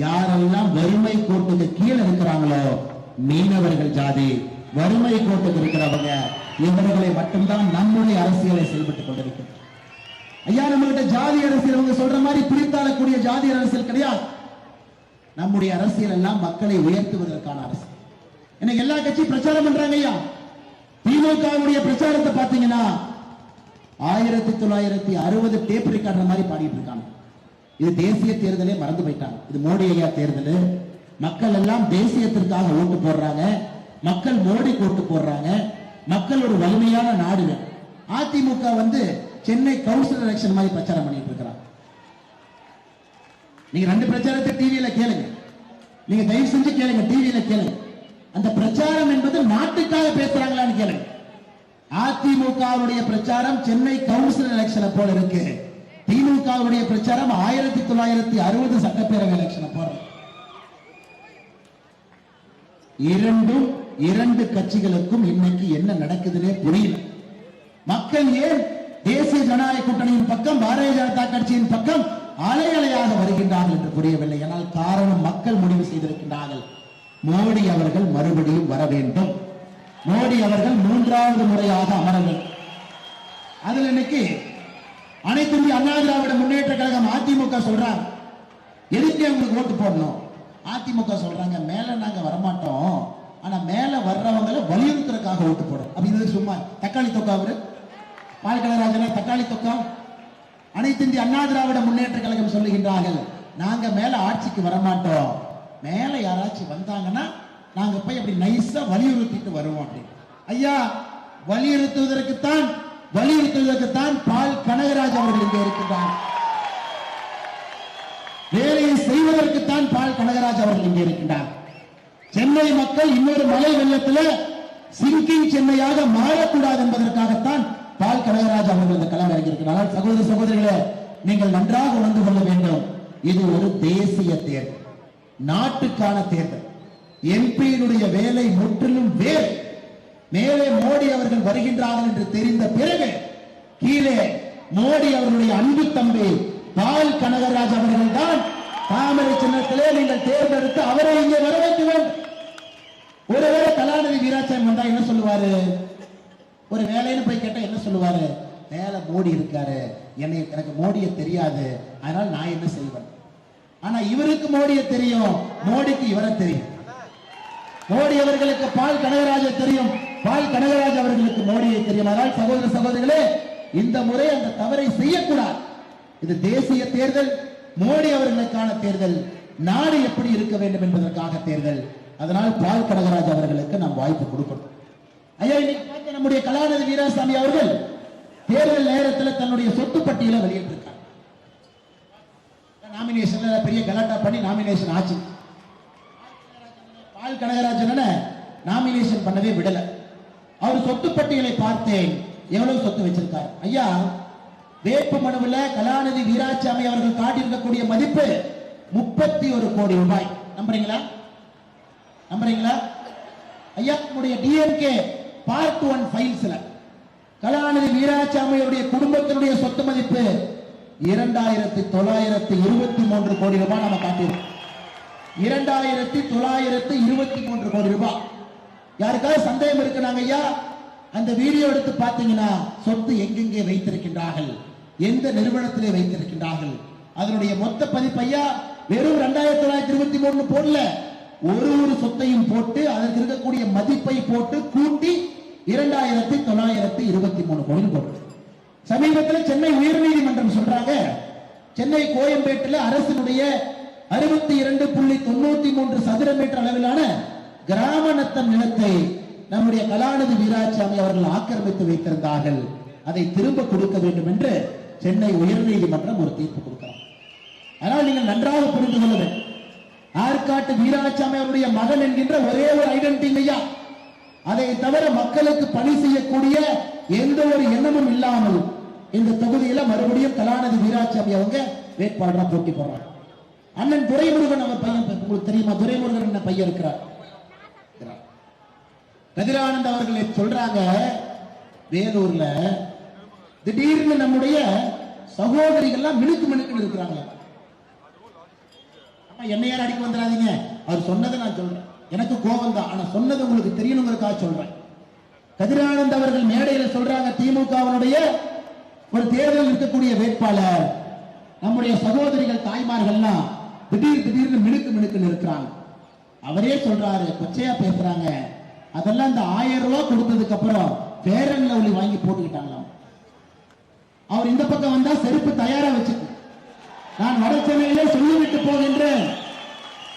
யாரெல்லாம் வறுமை கோட்டுக்கு கீழே இருக்கிறாங்களோ மீனவர்கள் ஜாதி, வறுமை கோட்டுக்கு இருக்கிறவங்க, இவர்களை மட்டும்தான் நம்முடைய அரசியலை செயல்பட்டுக் கொண்டிருக்கிறது. ஐயா, நம்மகிட்ட ஜாதி அரசியல் அவங்க சொல்ற மாதிரி பிரித்தாளக்கூடிய ஜாதி அரசியல் கிடையாது. நம்முடைய அரசியல் எல்லாம் மக்களை உயர்த்துவதற்கான அரசியல். எனக்கு எல்லா கட்சியும் பிரச்சாரம் பண்றாங்க. ஐயா, திமுகவுடைய பிரச்சாரத்தை பாத்தீங்கன்னா 1960 டேப் ரெக்கார்டர் மாதிரி பாடிட்டு இருக்காங்க. இது தேசிய தேர்தலே மறந்து போயிட்டாங்க. இது மோடி ஐயா தேர்தல். மக்கள் எல்லாம் தேசியத்திற்காக ஓட்டு போடுறாங்க, மக்கள் மோடி ஓட்டு போடுறாங்க, மக்கள் ஒரு வலிமையான நாடு. அதிமுக சென்னை கவுன்சிலர் எலெக்ஷன் மாதிரி பிரச்சாரம் பண்ணிட்டு இருக்கிறாங்க. நீங்க 2 பிரச்சாரத்தை டிவியில கேளுங்க, நீங்க தயவு செஞ்சு கேளுங்க, டிவியில கேளுங்க. அந்த பிரச்சாரம் என்பது நாட்டுக்காக பேசுறாங்களான்னு கேளுங்க. அதிமுகவுடைய பிரச்சாரம் சென்னை கவுன்சிலர் எலெக்ஷனை போல இருக்கு. திமுகவுடைய பிரச்சாரம் 1960 சட்டப்பேரவை எலெக்ஷனை போல. இரண்டு கட்சிகளுக்கும் இன்னைக்கு என்ன நடக்குதுன்னே புரியல. மக்கள் ஏன் தேசிய ஜனநாயக கூட்டணியின் பக்கம், பாரதிய ஜனதா கட்சியின் பக்கம் அலை அலையாக வருகின்றார்கள் என்று புரியவில்லை. ஆனால் காரணம், மக்கள் முடிவு செய்திருக்கின்றார்கள், மோடி அவர்கள் மறுபடியும் வர வேண்டும், மோடி அவர்கள் 3வது முறையாக அமர வேண்டும். அதுல இன்னைக்கு அனைத்து இந்திய அண்ணா திராவிட முன்னேற்ற கழகம் அதிமுக சொல்றாங்க, எதுக்கு உங்களுக்கு ஓட்டு போடணும்? அதிமுக சொல்றாங்க, மேல நாங்க வரமாட்டோம், ஆனா மேல வர்றவங்களை வலியுறுத்துறதுக்காக ஓட்டு போடும். அப்படின்னு சும்மா தக்காளி தொக்கா அவரு பால் கனகராஜன் தக்காளி தொக்கா. அனைத்து இந்திய அண்ணா திராவிட முன்னேற்ற கழகம் சொல்லுகின்றார்கள், நாங்க மேல ஆட்சிக்கு வரமாட்டோம், மேல யாராச்சும் வந்தாங்கன்னா நாங்க போய் அப்படி நைஸா வலியுறுத்திட்டு வருவோம் அப்படின்னு. ஐயா, வலியுறுத்துவதற்குத்தான் பால் கனகராஜ் அவர்கள் இங்கே இருக்கின்றார். வேலையை செய்வதற்குத்தான் பால் கனகராஜ் அவர்கள் இங்கே இருக்கின்றார். சென்னை மக்கள் இன்னொரு மழை வெள்ளத்தில் சிங்கிங் சென்னையாக மாறக்கூடாது என்பதற்காகத்தான் பால் கனகராஜ் அவர்கள் இந்த களம் இறங்கியிருக்கிறார்கள். சகோதர சகோதரிகளே, நீங்கள் நன்றாக உணர்ந்து கொள்ள வேண்டும், இது ஒரு தேசிய தேர்தல், நாட்டுக்கான தேர்தல். எம்பியினுடைய வேலை முற்றிலும் வேறு. மேலே மோடி அவர்கள் வருகின்றார்கள் என்று தெரிந்த பிறகு கீழே மோடி அவர்களுடைய அன்பு தம்பி பால் கனகராஜ் அவர்கள் தான் தாமரை சின்னத்திலே நீங்கள் தேர்ந்தெடுத்து அவரை இங்கே வர வைக்க வேண்டும். ஒருவேளை கலாநிதி வீராசாமி வந்தா என்ன சொல்லுவாரு? ஒரு வேலைன்னு போய் கேட்டா என்ன சொல்லுவாரு? வேலை மோடி இருக்காரு, எனக்கு மோடியை தெரியாது, அதனால நான் என்ன செய்வேன். ஆனா இவருக்கு மோடியை தெரியும், மோடிக்கு இவரை தெரியும். மோடி அவர்களுக்கு பால் கனகராஜ தெரியும், பால் கனகராஜ் அவர்களுக்கு மோடியை தெரியும். அதனால் சகோதர சகோதரிகளே, இந்த முறை அந்த தவறை செய்யக்கூடாது. இது தேசிய தேர்தல், மோடி அவர்களுக்கான தேர்தல், நாடு எப்படி இருக்க வேண்டும் என்பதற்காக தேர்தல். அதனால் பால் கனகராஜ் அவர்களுக்கு நாம் வாய்ப்பு கொடுக்கணும். ஐயா, இன்னைக்கு பார்த்த நம்முடைய கலாநிதி வீராசாமி அவர்கள் தேர்தல் நேரத்தில் தன்னுடைய சொத்து பட்டியலை வெளியிட்டிருக்காங்க. நாமினேஷன்ல பெரிய கலாட்டா பண்ணி நாமினேஷன் ஆச்சு. பால் கனகராஜன் நாமினேஷன் பண்ணவே விடல. அவர் சொத்து பட்டியலை பார்த்தேன், எவ்வளவு சொத்து வச்சிருக்காரு. ஐயா, வேட்பு மனுவில் கலாநிதி வீராசாமி அவர்கள் காட்டியிருக்கக்கூடிய மதிப்பு 31 கோடி ரூபாய். நம்புறீங்களா? நம்புறீங்களா? ஐயா, நம்முடைய டிஎம்கே பார்ட் 1 ஃபைல்ஸ்ல கலாநிதி வீராசாமியுடைய குடும்பத்தினுடைய சொத்து மதிப்பு 2923 கோடி ரூபாய் நம்ம காட்டியிருக்கோம். 2923 கோடி ரூபாய். யாருக்காவது சந்தேகம் இருக்குனாங்க ஐயா, அந்த வீடியோ எடுத்து பார்த்தீங்கன்னா சொத்து எங்கெங்கே வைத்திருக்கின்றார்கள், எந்த நிறுவனத்திலே வைத்திருக்கின்றார்கள், அதனுடைய மொத்த பதிப்பு ஐயா வெறும் 2923 போடல, ஒரு சொத்தையும் போட்டு அதற்கு இருக்கக்கூடிய மதிப்பை போட்டு கூட்டி 2923 கோடி போட்டு. சமீபத்தில் சென்னை உயர்நீதிமன்றம் சொல்றாங்க, சென்னை கோயம்பேட்டில் அரசினுடைய 62.93 சதுர மீட்டர் அளவிலான கிராம நத்தம் நிலத்தை நம்முடைய கலாநிதி வீராசாமி அவர்கள் ஆக்கிரமித்து வைத்திருந்தார்கள், அதை திரும்ப கொடுக்க வேண்டும் என்று சென்னை உயர்நீதிமன்றம் ஒரு தீர்ப்பு கொடுக்கிறார். ஆனால் நீங்கள் நன்றாக புரிந்து கொள்ள வேண்டும், ஆற்காட்டு வீராசாமி அவருடைய மகன் என்கின்ற ஒரே ஒரு ஐடென்டிட்டி ஐயா, அதை தவிர மக்களுக்கு பணி செய்யக்கூடிய எந்த ஒரு எண்ணமும் இல்லாமல் இந்த தொகுதியில மறுபடியும் கலாநிதி வீராசாமி அவங்க வேட்பாளரா போட்டி போடுறாங்க. அண்ணன் துரைமுருகன் அவர் பையன், உங்களுக்கு தெரியுமா? துரைமுருகன் என்ன பையன் இருக்கிறார். கதிரானந்த் அவர்கள் சொல்றாங்க, வேலூர்ல திடீர்னு நம்முடைய சகோதரிகள்லாம் மினுக்கு மினுக்குன்னு இருக்கிறாங்க. என்ன யாரும் அடிக்க வந்துடாதீங்க, அவர் சொன்னதை நான் சொல்றேன், எனக்கு கோபம் தான், ஆனா சொன்னது உங்களுக்கு தெரியணுங்கிறதுக்காக சொல்றேன். கதிரானந்த் அவர்கள் மேடையில் சொல்றாங்க, திமுகவினுடைய ஒரு தேர்தல் இருக்கக்கூடிய வேட்பாளர் நம்முடைய சகோதரிகள் தாய்மார்கள்லாம் திடீர்னு மினுக்கு மினுக்குன்னு இருக்கிறாங்க. அவரே சொல்றாரு, கொச்சையா பேசுறாங்க, அதெல்லாம் இந்த 1000 ரூபாய் கொடுத்ததுக்கு அப்புறம் ஃபேர் அண்ட் லவ்லி வாங்கி போட்டுக்கிட்டாங்களாம். அவர் இந்த பக்கம் வந்தா செருப்பு தயாரா வச்சுக்கு. நான் வட சென்னையிலே சொல்லிவிட்டு போகின்றேன்,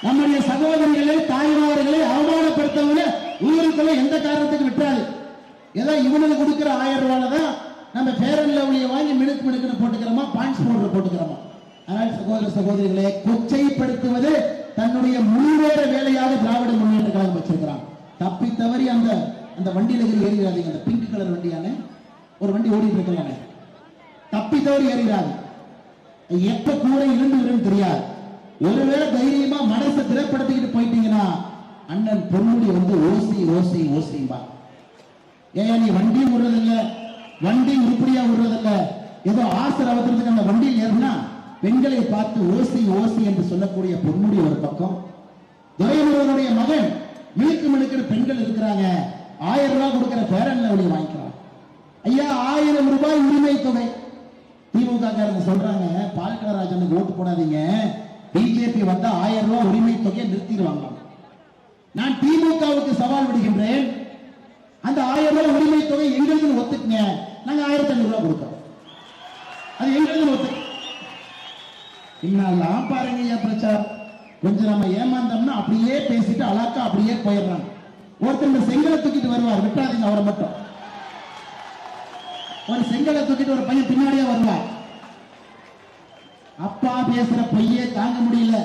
நம்முடைய சகோதரிகளை தாய்மார்களை அவமானப்படுத்தவங்க ஊருக்குள்ள எந்த காரணத்துக்கு விட்டுறாரு. ஏதோ இவனுக்கு கொடுக்கிற 1000 ரூபாயில தான் நம்ம ஃபேர் அண்ட் லவ்லியை வாங்கி மினுக்கு மினுக்குன்னு போட்டுக்கிறோமா, பாயிண்ட்ஸ் பவுடர் போட்டுக்கிறோமா. ஆனால் சகோதர சகோதரிகளை கொச்சைப்படுத்துவது தன்னுடைய முழுவேற வேலையாக திராவிட முன்னேற்ற கழகம் வச்சிருக்கிறாங்க. தப்பி தவறி அந்த வண்டியில ஏறிடாதீங்க. அந்த பிங்க் கலர் வண்டியான ஒரு வண்டி ஓடிட்டு இருக்கலாம், தப்பி தவறி ஏறிடாது. எப்ப கூட இருந்து தெரியாது. ஒருவேளை தைரியமா மனசை திரைப்படத்துக்கிட்டு போயிட்டீங்கன்னா அண்ணன் பொன்முடி வந்து ஓசி ஓசி ஓசிம்பா. ஏன் நீ வண்டி விடுறதில்ல, வண்டி உருப்படியா விடுறதில்ல, ஏதோ ஆசர் அவசரத்துக்கு அந்த வண்டியில் ஏறினா பெண்களை பார்த்து ஓசி ஓசி என்று சொல்லக்கூடிய பொன்முடி ஒரு பக்கம், துரைமுருகனுடைய மகன் மினுக்கு மினுக்கு பெண்கள் இருக்கிறாங்க, 1000 ரூபாய் கொடுக்கிற ஃபேர் அண்ட் லவ்லி வாங்கிக்கிறாங்க. ஐயா, 1000 ரூபாய் உரிமை தொகை. திமுக காரங்க சொல்றாங்க, பால் கனகராஜனுக்கு ஓட்டு போடாதீங்க, பிஜேபி வந்தா 1000 ரூபாய் உரிமை தொகையை நிறுத்திடுவாங்க. நான் திமுகவுக்கு சவால் விடுகின்றேன், அந்த 1000 ரூபாய் உரிமை தொகை எங்களுக்கு ஒத்துக்குங்க, நாங்க 1500 ரூபாய் கொடுக்கிறோம், அது எங்களுக்கு ஒத்து. இன்னெல்லாம் பாருங்க ஐயா பிரச்சாரம், கொஞ்சம் நம்ம ஏமாந்தோம்னா அப்படியே பேசிட்டு அழகா அப்படியே போயிடுறாங்க. ஒருத்தர் இந்த செங்கலை தூக்கிட்டு வருவார், விட்டாதீங்க அவரை மட்டும். ஒரு செங்கலை தூக்கிட்டு ஒரு பையன் பின்னாடியே வருவார். அப்பா பேசுற பொய்யே தாங்க முடியல,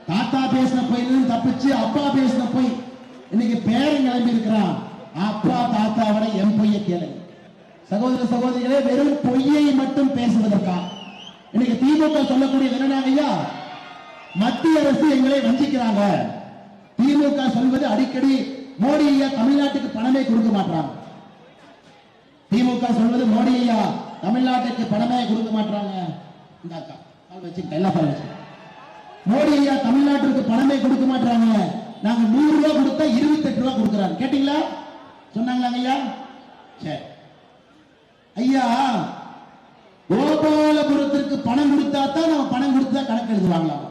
தாத்தா பேசுற பொய்யிலும் தப்பிச்சு அப்பா பேசுற பொய். இன்னைக்கு பேரன் கிளம்பி இருக்கிறான், அப்பா தாத்தாவோட என் பொய்யை கேளுங்க. சகோதர சகோதரிகளே, வெறும் பொய்யை மட்டும் பேசுவதற்கா இன்னைக்கு திமுக சொல்லக்கூடிய என்னன்னா, ஐயா மத்திய அரசு எங்களை வஞ்சிக்கிறாங்க. திமுக சொல்வது அடிக்கடி மோடி ஐயா தமிழ்நாட்டுக்கு பணமே கொடுக்க மாட்டாங்க. திமுக சொல்வது மோடி ஐயா தமிழ்நாட்டுக்கு பணமே கொடுக்க மாட்டாங்க. மோடி ஐயா தமிழ்நாட்டுக்கு பணமே கொடுக்க மாட்டாங்க, நாங்க 100 ரூபாய் கொடுத்தா 28 ரூபாய் கொடுக்கிறாங்க. கேட்டீங்களா? சொன்னாங்களா ஐயா? சரி, ஐயா, கோபாலபுரத்திற்கு பணம் கொடுத்தா தான் நம்ம பணம் கொடுத்தா கணக்கு எழுதுவாங்களாம்.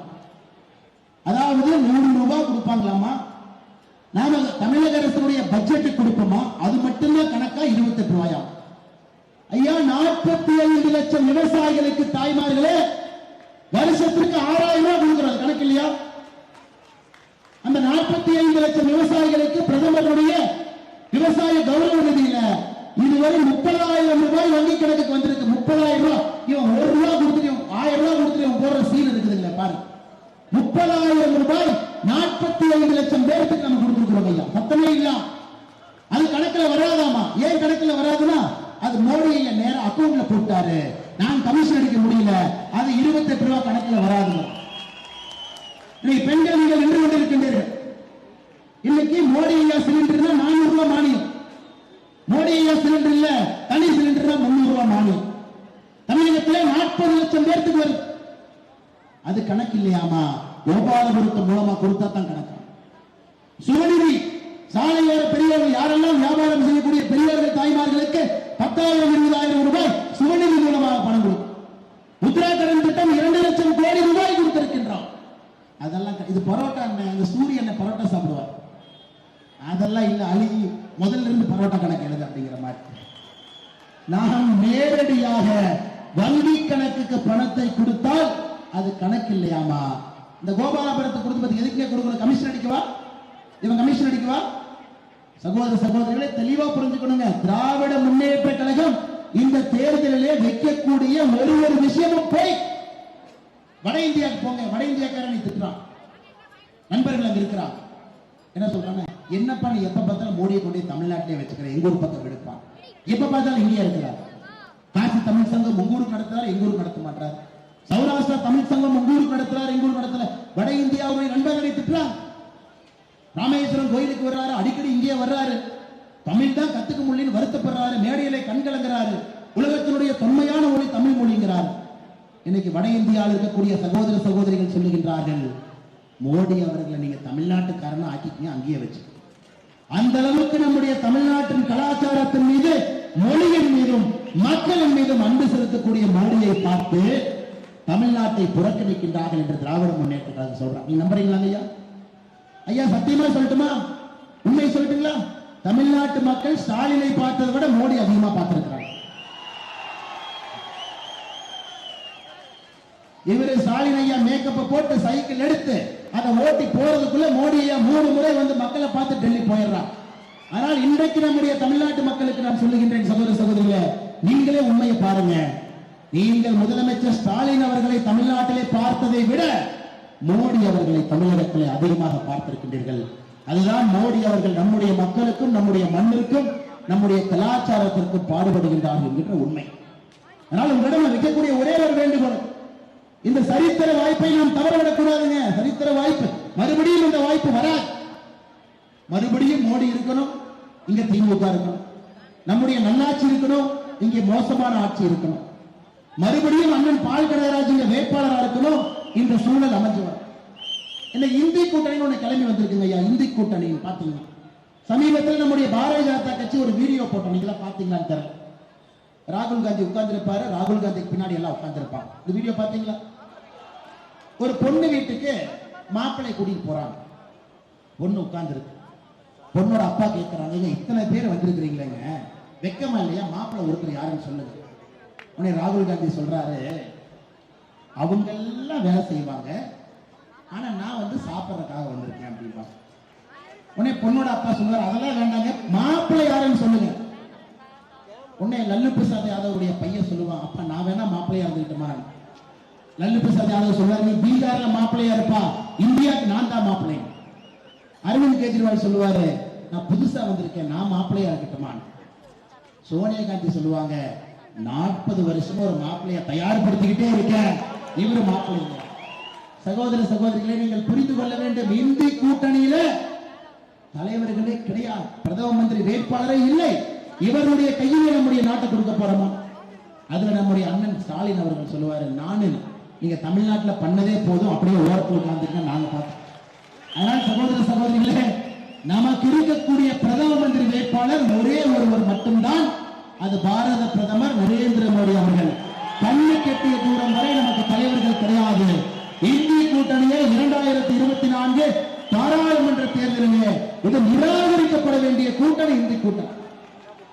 அதாவது 100 ரூபாய் கொடுப்பாங்களாமா. நாம தமிழக அரசுடைய பட்ஜெட் கொடுப்போமா, அது மட்டும்தான் கணக்கா 28 ரூபாயா. ஐயா, 45 லட்சம் விவசாயிகளுக்கு தாய்மார்களே வருஷத்துக்கு 6000 ரூபாய் கொடுக்கிறது கணக்கு இல்லையா? அந்த 45 லட்சம் விவசாயிகளுக்கு பிரதமருடைய விவசாய கௌரவ நிதியில இதுவரை 30,000 ரூபாய் வங்கி கணக்குக்கு வந்திருக்கு. 30,000 ரூபாய். இவன் 1 ரூபாய் கொடுத்துட்டு 1000 ரூபாய் கொடுத்துட்டு போடுற சீல் இருக்குதுங்களா பாரு. 30,000 ரூபாய் 45 லட்சம் பேருக்கு நம்ம கொடுத்துருக்கிறோம் ஐயா. சத்தமே இல்ல. அது கணக்குல வராதாமா. ஏன் கணக்குல வராதுன்னா, அது மோடி ஐயா நேர அக்கௌண்ட்ல போட்டாரு, நான் கமிஷன் அடிக்க முடியல, அது 28 ரூபாய் கணக்குல வராது. இன்னைக்கு பெண்கள் நீங்கள் நின்று கொண்டிருக்கின்றீர்கள். இன்னைக்கு மோடி ஐயா சிலிண்டர் 400 ரூபாய் மானியம். மோடி ஐயா சிலிண்டர் இல்ல, தனி சிலிண்டர் 300 ரூபாய் மானியம். தமிழகத்திலே 40 லட்சம் பேருக்கு வருது. அது கணக்கு இல்லையாமா. கோபாலபுரத்து மூலமா கொடுத்தா தான் கணக்கு. சுவநிதி சாலையோர பெரியவர்கள் யாரெல்லாம் வியாபாரம் செய்யக்கூடிய பெரியவர்கள் தாய்மார்களுக்கு 10,000 20,000 ரூபாய் சுவநிதி மூலமாக பணம் கொடுக்கும். முத்ரா கடன் திட்டம் 2 லட்சம் கோடி ரூபாய் கொடுத்திருக்கின்றோம். அதெல்லாம் இது பரோட்டா, இந்த சூரியன் பரோட்டா சாப்பிடுவார். அதெல்லாம் இல்ல, அழுகி முதல்ல இருந்து பரோட்டா கணக்கு எழுது அப்படிங்கிற மாதிரி. நாம் நேரடியாக வங்கி கணக்குக்கு பணத்தை கொடுத்தால் அது கணக்கு இல்லையாமா. இந்த கோபாலபுரத்தை கொடுத்து எதுக்கே கொடுக்கணும்? கமிஷன் அடிக்கவா? இவன் கமிஷன் அடிக்கவா? சகோதர சகோதரிகளை தெளிவா புரிஞ்சுக்கணுங்க. திராவிட முன்னேற்ற கழகம் இந்த தேர்தலிலே வைக்கக்கூடிய ஒரு விஷயமும் போய் வட இந்தியாவுக்கு போங்க. வட இந்தியாக்காரன் திட்டுறான், நண்பர்கள் அங்க இருக்கிறான். என்ன சொல்றாங்க? என்னப்பா நீ எப்ப பார்த்தாலும் மோடியை கொண்டே தமிழ்நாட்டிலே வச்சுக்கிற, எங்க ஊர் பக்கம் எடுப்பான். எப்ப பார்த்தாலும் இங்கே இருக்கிறார். காசி தமிழ் சங்கம் உங்க ஊருக்கு நடத்துறாரு, எங்க ஊருக்கு நடத்த மாட்டார். சௌராஷ்டிரா தமிழ் சங்கம் உங்க ஊருக்கு நடத்துறாரு, எங்க ஊருக்கு நடத்தல. வட இந்தியாவுடைய நண்பர்களை திட்டுறான். ராமேஸ்வரம் கோயிலுக்கு வர்றாரு, அடிக்கடி இங்கே வர்றாரு, தமிழ் தான் கத்துக்க முடியலன்னு வருத்தப்படுறாரு, மேடையிலே கண்கலங்கிறாரு, உலகத்தினுடைய தொன்மையான மொழி தமிழ் மொழிங்கிறார். இன்னைக்கு வட இந்தியாவில் இருக்கக்கூடிய சகோதர சகோதரிகள் சொல்லுகின்றார்கள், மோடி அவர்களை நீங்க தமிழ்நாட்டுக்காரனா ஆக்கிக்கீங்க, அங்கேயே வச்சு. அந்த அளவுக்கு நம்முடைய தமிழ்நாட்டின் கலாச்சாரத்தின் மீது, மொழியின் மீதும் மக்களின் மீதும் அன்பு செலுத்தக்கூடிய மோடியை பார்த்து தமிழ்நாட்டை புறக்கணிக்கின்றார்கள் என்று திராவிட முன்னேற்ற கழகம் சொல்றாங்க. நீங்க நம்புறீங்களா ஐயா? ஐயா சத்தியமா சொல்லட்டுமா? உண்மை சொல்லட்டுங்களா? தமிழ்நாட்டு மக்கள் ஸ்டாலினை பார்த்ததை விட மோடி அதிகமா பார்த்திருக்கிறாங்க. இவரு ஸ்டாலின் ஐயா மேக்கப்பை போட்டு சைக்கிள் எடுத்து அதை ஓட்டி போறதுக்குள்ள மோடி ஐயா 3 முறை வந்து மக்களை பார்த்து டெல்லி போயிடுறான். ஆனால் இன்றைக்கு நம்முடைய தமிழ்நாட்டு மக்களுக்கு நான் சொல்லுகின்றேன், சகோதர சகோதரிகளே, நீங்களே உண்மையை பாருங்க. நீங்கள் முதலமைச்சர் ஸ்டாலின் அவர்களை தமிழ்நாட்டிலே பார்த்ததை விட மோடி அவர்களை தமிழகத்திலே அதிகமாக பார்த்திருக்கின்றீர்கள். அதுதான் மோடி அவர்கள் நம்முடைய மக்களுக்கும் நம்முடைய மண்ணிற்கும் நம்முடைய கலாச்சாரத்திற்கும் பாடுபடுகின்றார்கள் என்கின்ற உண்மை. அதனால் உங்களிடம் வைக்கக்கூடிய ஒரே ஒரு வேண்டுகோள், இந்த சரித்திர வாய்ப்பை நாம் தவறவிடக் கூடாதுங்க. சரித்திர வாய்ப்பு, மறுபடியும் இந்த வாய்ப்பு வராது. மறுபடியும் மோடி இருக்கணும், இங்க திமுக இருக்கணும். நம்முடைய நல்லாட்சி இருக்கணும், இங்கே மோசமான ஆட்சி இருக்கணும். மறுபடியும் அண்ணன் பால் கடராஜ் வேட்பாளராக இருக்கணும். இந்த சூழல் அமைஞ்சு வரும். இந்த இந்தி கூட்டணி ஒண்ணு கிளம்பி வந்திருக்குங்க ஐயா. இந்தி கூட்டணி பாத்தீங்கன்னா சமீபத்தில் நம்முடைய பாரதிய ஜனதா கட்சி ஒரு வீடியோ போட்டோம், நீங்களா பாத்தீங்களான்னு தெரியல. ராகுல் காந்தி உட்கார்ந்திருப்பாரு, ராகுல் காந்திக்கு பின்னாடி எல்லாம் உட்கார்ந்திருப்பாங்க. இந்த வீடியோ பாத்தீங்களா? ஒரு பொண்ணு வீட்டுக்கு மாப்பிள்ளை கூட்டிட்டு போறாங்க. பொண்ணு உட்கார்ந்துருக்கு. பொண்ணோட அப்பா கேட்கிறாங்க, இத்தனை பேர் வந்திருக்கிறீங்களேங்க, வெக்கமா இல்லையா? மாப்பிள்ளை ஒருத்தர் யாருன்னு சொல்லுங்க. உடனே ராகுல் காந்தி சொல்றாரு, அவங்க எல்லாம் வேலை செய்வாங்க, ஆனா நான் வந்து சாப்பிட்றதுக்காக வந்திருக்கேன் அப்படின்பா. உடனே பொண்ணோட அப்பா சொல்றாரு, அதெல்லாம் வேண்டாங்க, மாப்பிள்ளை யாருன்னு சொல்லுங்க. உடனே லல்லு பிரசாத் யாதவுடைய பையன் சொல்லுவான், அப்பா நான் வேணா மாப்பிள்ளையா இருந்துக்கிட்டுமா? லல்லு பிரசாத் யாதவ் சொல்றாரு, நீ பீகார்ல மாப்பிள்ளையா இருப்பா, இந்தியாவுக்கு நான் தான் மாப்பிள்ளை. அரவிந்த் கெஜ்ரிவால் சொல்லுவாரு, நான் புதுசா வந்திருக்கேன், நான் மாப்பிள்ளையா இருக்கட்டுமா? சோனியா காந்தி சொல்லுவாங்க, 40 வருஷமா ஒரு மாப்பிள்ளைய தயார்படுத்திக்கிட்டே இருக்கேன், இவரு மாப்பிள்ளை. சகோதர சகோதரிகளை நீங்கள் புரிந்து கொள்ள வேண்டும், இந்தி கூட்டணியில தலைவர்களே கிடையாது, பிரதம மந்திரி வேட்பாளரே இல்லை. இவருடைய கையிலே நம்முடைய நாட்டை கொடுக்க போறோமா? அதுல நம்முடைய அண்ணன் ஸ்டாலின் அவர்கள் சொல்லுவாரு, நானு நீங்க தமிழ்நாட்டுல பண்ணதே போதும், அப்படியே ஓரத்தில் உட்கார்ந்துருக்க நாங்க பார்த்தோம். அதனால் சகோதர சகோதரிகளே, நமக்கு இருக்கக்கூடிய பிரதம மந்திரி வேட்பாளர் ஒரே ஒருவர் மட்டும்தான், அது பாரத பிரதமர் நரேந்திர மோடி அவர்கள். கண்ணு கெட்டிய தூரம் வரை நமக்கு தலைவர்கள் கிடையாது. இந்திய கூட்டணியை 2024 பாராளுமன்ற தேர்தலிலே இது நிராகரிக்கப்பட வேண்டிய கூட்டணி இந்திய கூட்டணி.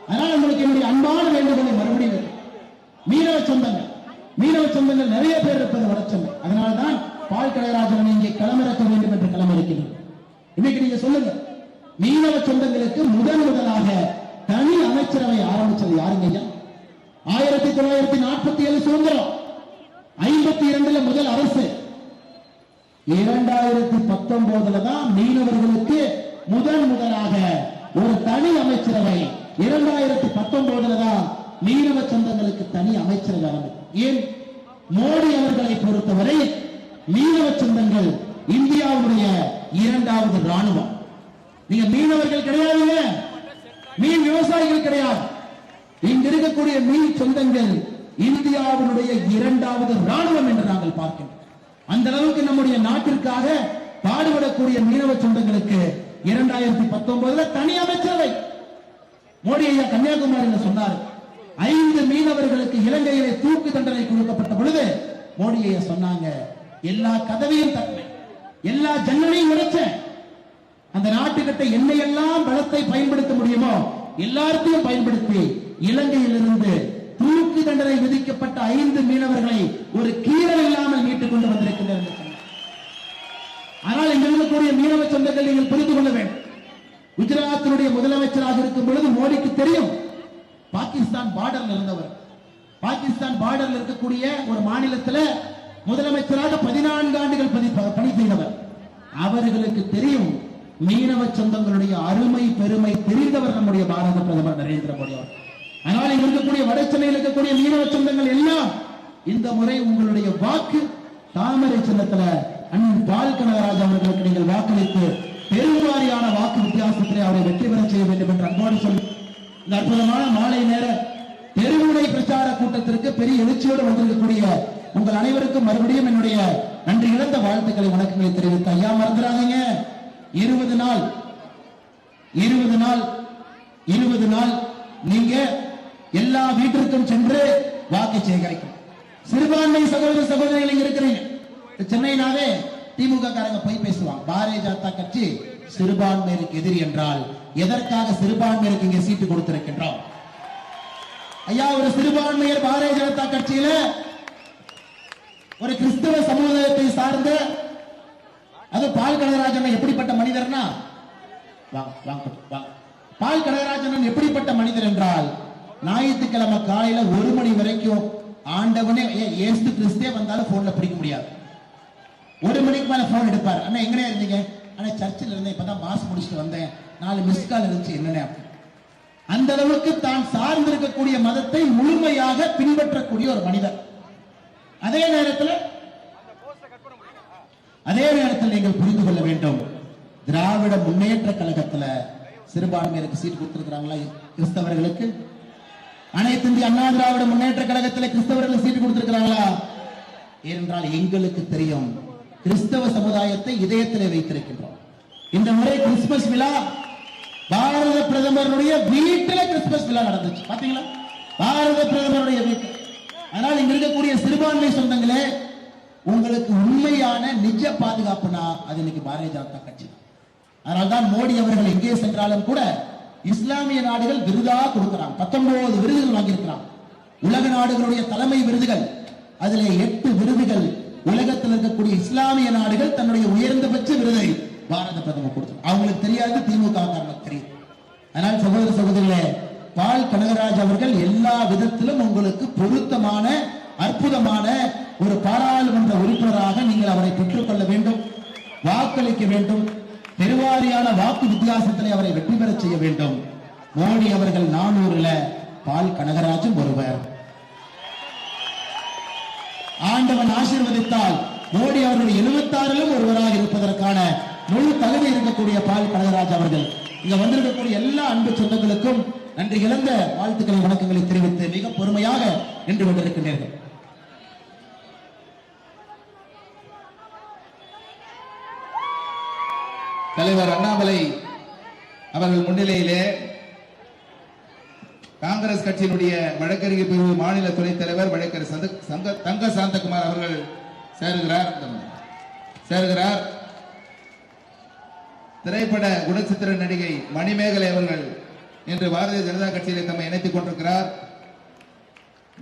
அதனால் உங்களுக்கு என்னுடைய அன்பான வேண்டுகோளை மறுபடியும், மீனவ சொந்தங்கள் நிறைய பேர் இருப்பது வடச்சென்னை. அதனால்தான் பால் கனகராஜன் இங்கே களமிறக்க வேண்டும் என்று களமிறக்கிறது. இன்னைக்கு நீங்க சொல்லுங்க, மீனவ சொந்தங்களுக்கு முதலாக தனி அமைச்சரவை ஆரம்பிச்சது யாருங்க ஐயா? 1947 சுதந்திரம், 52 முதல் அரசு, 2019 தான் மீனவர்களுக்கு முதலாக ஒரு தனி அமைச்சரவை. 2019 தான் மீனவ சொந்தங்களுக்கு தனி அமைச்சரவை ஆரம்பிக்கும். ஏன்? மோடி அவர்களை பொறுத்தவரை மீனவ சொந்தங்கள் இந்தியாவுடைய 2வது ராணுவம். நீங்க மீனவர்கள் கிடையாதுங்க, மீன் விவசாயிகள் கிடையாது. இங்க இருக்கக்கூடிய மீன் சொந்தங்கள் இந்தியாவினுடைய 2வது ராணுவம் என்று நாங்கள் பார்க்கின்றோம். அந்த அளவுக்கு நம்முடைய நாட்டிற்காக பாடுபடக்கூடிய மீனவ சொந்தங்களுக்கு 2019 தனி அமைச்சரவை. மோடி ஐயா கன்னியாகுமரியில் சொன்னார், 5 மீனவர்களுக்கு இலங்கையிலே தூக்கு தண்டனை கொடுக்கப்பட்ட பொழுது மோடி ஐயா சொன்னாங்க, எல்லா கதவையும் தட்டினேன், எல்லா ஜன்னலையும் உடைச்சேன், அந்த நாட்டுக்கிட்ட என்னையெல்லாம் பலத்தை பயன்படுத்த முடியுமோ எல்லாத்தையும் பயன்படுத்தி இலங்கையிலிருந்து தூக்கு தண்டனை விதிக்கப்பட்ட 5 மீனவர்களை ஒரு கீழல் இல்லாமல் மீட்டுக் கொண்டு வந்திருக்கின்றனர். ஆனால் இங்க இருக்கக்கூடிய மீனவ சொந்தங்கள் நீங்கள் புரிந்து கொள்ள வேண்டும். குஜராத்தினுடைய முதலமைச்சராக இருக்கும் பொழுது மோடிக்கு தெரியும், பாகிஸ்தான் பார்டர்ல இருந்தவர். பாகிஸ்தான் பார்டர்ல இருக்கக்கூடிய ஒரு மாநிலத்தில் முதலமைச்சராக 14 ஆண்டுகள் பணி செய்தவர். அவர்களுக்கு தெரியும் மீனவ சொந்தங்களுடைய அருமை பெருமை தெரிந்தவர் நம்முடைய பாரத பிரதமர் நரேந்திர மோடி அவர்கள். ஆனால் இங்க இருக்கக்கூடிய வட சென்னையில் இருக்கக்கூடிய மீனவ சொந்தங்கள் எல்லாம் இந்த முறை உங்களுடைய வாக்கு தாமரை சின்னத்துல அண்ணன் பால் கனகராஜ் அவர்களுக்கு நீங்கள் வாக்களித்து பெருவாரியான வாக்கு வித்தியாசத்திலே அவரை வெற்றி பெற செய்ய வேண்டும் என்று அன்போடு சொல்லி இந்த அற்புதமான மாலை நேர தெருமுனை பிரச்சார கூட்டத்திற்கு பெரிய எழுச்சியோடு வந்திருக்கக்கூடிய உங்கள் அனைவருக்கும் மறுபடியும் என்னுடைய நன்றி இழந்த வாழ்த்துக்களை வணக்கங்களை தெரிவித்த ஐயா, மறந்துடாதீங்க, 20 நாள் நீங்க எல்லா வீட்டிற்கும் சென்று வாக்கு சேகரிக்கும். சிறுபான்மை சகோதர சகோதரிகள் இருக்கிறீங்க. சென்னைனாவே திமுக காரங்க போய் பேசுவாங்க, பாரதிய ஜனதா கட்சி சிறுபான்மையிற்கு எதிரி என்றால் எதற்காக சிறுபான்மையிற்கு இங்கே சீட்டு கொடுத்திருக்கின்றோம்? ஐயா, ஒரு சிறுபான்மையர் பாரதிய ஜனதா கட்சியில ஒரு கிறிஸ்தவ சமுதாயத்தை சார்ந்த, அது பால் கனகராஜன் எப்படிப்பட்ட மனிதர்னா, பால் கனகராஜன் எப்படிப்பட்ட மனிதர் என்றால், ஞாயிற்றுக்கிழமை காலையில 1 மணி வரைக்கும் ஆண்டவனே ஏசு கிறிஸ்தே வந்தாலும் போன்ல பிடிக்க முடியாது. 1 மணிக்கு மேல போன் எடுப்பார். அண்ணா எங்கனே இருந்தீங்க? ஆனா சர்ச்சில் இருந்தேன், இப்பதான் மாஸ் முடிச்சுட்டு வந்தேன், 4 மிஸ் கால் இருந்துச்சு, என்னன்னு. அந்த அளவுக்கு தான் சார்ந்திருக்கக்கூடிய மதத்தை முழுமையாக பின்பற்றக்கூடிய ஒரு மனிதர். அதே நேரத்தில் நீங்கள் புரிந்து கொள்ள வேண்டும், திராவிட முன்னேற்ற கழகத்துல சிறுபான்மையினருக்கு சீட் கொடுத்திருக்கிறாங்களா? கிறிஸ்தவர்களுக்கு அனைத்து இந்திய அண்ணா திராவிட முன்னேற்ற கழகத்தில் கிறிஸ்தவர்களுக்கு சீட்டு கொடுத்திருக்கிறாங்களா? ஏனென்றால் எங்களுக்கு தெரியும், கிறிஸ்தவ சமுதாயத்தை இதயத்திலே வைத்திருக்கின்றோம். இந்த முறை கிறிஸ்துமஸ் விழா பாரத பிரதமருடைய வீட்டில் கிறிஸ்துமஸ் விழா நடந்துச்சு, பாத்தீங்களா? பாரத பிரதமருடைய வீட்டில். அதனால் இங்க இருக்கக்கூடிய சிறுபான்மை சொந்தங்களே, உங்களுக்கு உண்மையான நிஜ பாதுகாப்புனா அது இன்னைக்கு பாரதிய ஜனதா கட்சி. அதனால்தான் மோடி அவர்கள் எங்கே சென்றாலும் கூட இஸ்லாமிய நாடுகள் விருதாக கொடுக்கிறாங்க. 19 விருதுகள் வாங்கியிருக்கிறாங்க. உலக நாடுகளுடைய தலைமை விருதுகள், அதிலே 8 விருதுகள் உலகத்தில் இருக்கக்கூடிய இஸ்லாமிய நாடுகள் தன்னுடைய உயர்ந்தபட்ச விருதை பாரத பிரதமர் கொடுத்தார். அவங்களுக்கு தெரியாது, திமுக காரணம் தெரியும். அதனால் சகோதர சகோதரிகளே, பால் கனகராஜ் அவர்கள் எல்லா விதத்திலும் உங்களுக்கு பொருத்தமான அற்புதமான ஒரு பாராளுமன்ற உறுப்பினராக நீங்கள் அவரை பெற்றுக்கொள்ள வேண்டும், வாக்களிக்க வேண்டும், பெருவாரியான வாக்கு வித்தியாசத்திலே அவரை வெற்றி பெற செய்ய வேண்டும். மோடி அவர்கள் 400ல பால் கனகராஜும் ஒருவர். ஆண்டவன் ஆசீர்வதித்தால் மோடி அவர்கள் 76லும் ஒருவராக இருப்பதற்கான முழு தகுதி இருக்கக்கூடிய பால் கனகராஜ் அவர்கள். இங்க வந்திருக்கக்கூடிய எல்லா அன்பு சொந்தங்களுக்கும் நன்றி இழந்த வாழ்த்துக்களை வணக்கங்களை தெரிவித்து மிக பொறுமையாக நின்று கொண்டிருக்கின்றீர்கள். தலைவர் அண்ணாமலை அவர்கள் முன்னிலையிலே காங்கிரஸ் கட்சியினுடைய வழக்கறிஞர் பிரிவு மாநில துணைத் தலைவர் வழக்கறிஞர் தங்க சாந்தகுமார் அவர்கள் சேருகிறார். திரைப்பட குணச்சித்திர நடிகை மணிமேகலை அவர்கள் இன்று பாரதிய ஜனதா கட்சியில் தம்மை இணைத்துக் கொண்டிருக்கிறார்.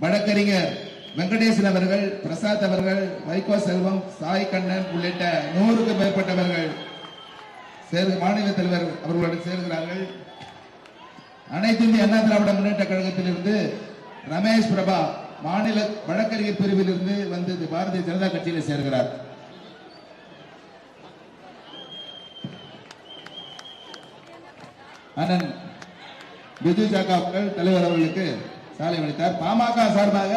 வழக்கறிஞர் வெங்கடேசன் அவர்கள், பிரசாத் அவர்கள், வைகோ செல்வம், சாய் கண்ணன் உள்ளிட்ட 100க்கும் மேற்பட்டவர்கள் மாநில தலைவர் அவர்களுடன் சேர்கிறார்கள். அனைத்து இந்திய அண்ணா திராவிட முன்னேற்ற கழகத்திலிருந்து ரமேஷ் பிரபா மாநில வழக்கறிஞர் பிரிவில் இருந்து வந்து பாரதிய ஜனதா கட்சியில் சேர்கிறார். அண்ணன் பிஜு ஜாக்கா அவர்கள் தலைவர் அவர்களுக்கு சாலை அளித்தார். பாமக சார்பாக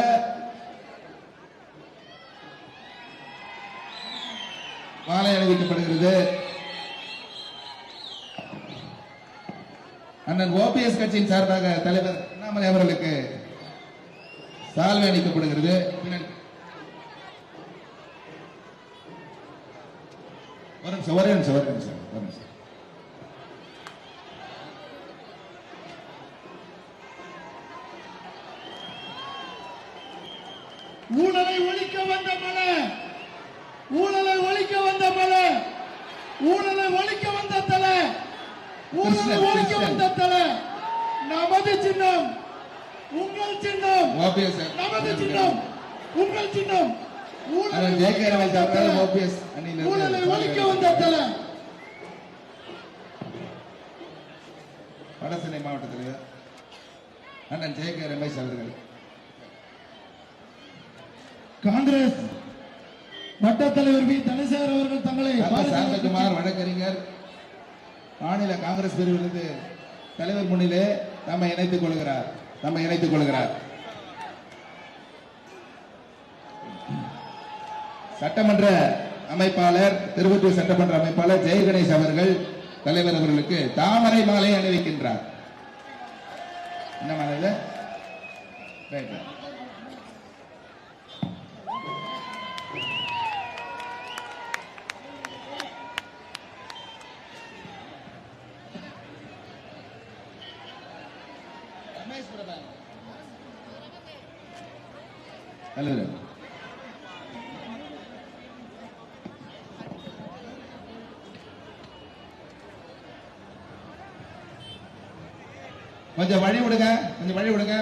மாலை அணிவிக்கப்படுகிறது. அண்ணன் ஓபிஎஸ் கட்சியின் சார்பாக தலைவர் அண்ணாமலை அவர்களுக்கு சால்வை அளிக்கப்படுகிறது. ஒரே நிமிஷம். ஊழலை ஒழிக்க வந்த மலை, ஊழலை ஒழிக்க வந்த மலை, ஊழலை ஒழிக்க வந்த தலை, ஊழலை ஒழிக்க வந்த தலை. நமது சின்னம் உங்கள் சின்னம், நமது சின்னம் உங்கள் சின்னம். ஊழலை ஒழிக்க வந்த தலை. வடசென்னை மாவட்ட தலைவர் அண்ணன் ஜே கே ரமேஷ் அவர்கள். காங்கிரஸ் வட்ட தலைவர் வி தனசேகர் அவர்கள் தங்களை சாந்தகுமார் வழக்கறிஞர் மாநில காங்கிரஸ் பிரிவிலிருந்து தலைவர் முன்னிலே நம்மை இணைத்துக் கொள்கிறார். சட்டமன்ற அமைப்பாளர், திருவள்ளூர் சட்டமன்ற அமைப்பாளர் ஜெய கணேஷ் அவர்கள் தலைவர் அவர்களுக்கு தாமரை மாலை அணிவிக்கின்றார். என்ன மாலை? கொஞ்சம் வழி விடுங்க.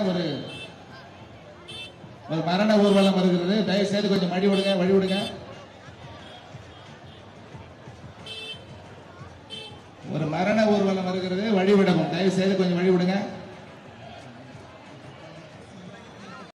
ஒரு மரண ஊர்வலம் வருகிறது. தயவு செய்து கொஞ்சம் வழி விடுங்க. ஒரு மரண ஊர்வலம் வருகிறது, வழிவிடவும் தயவு செய்து கொஞ்சம் வழி விடுங்க.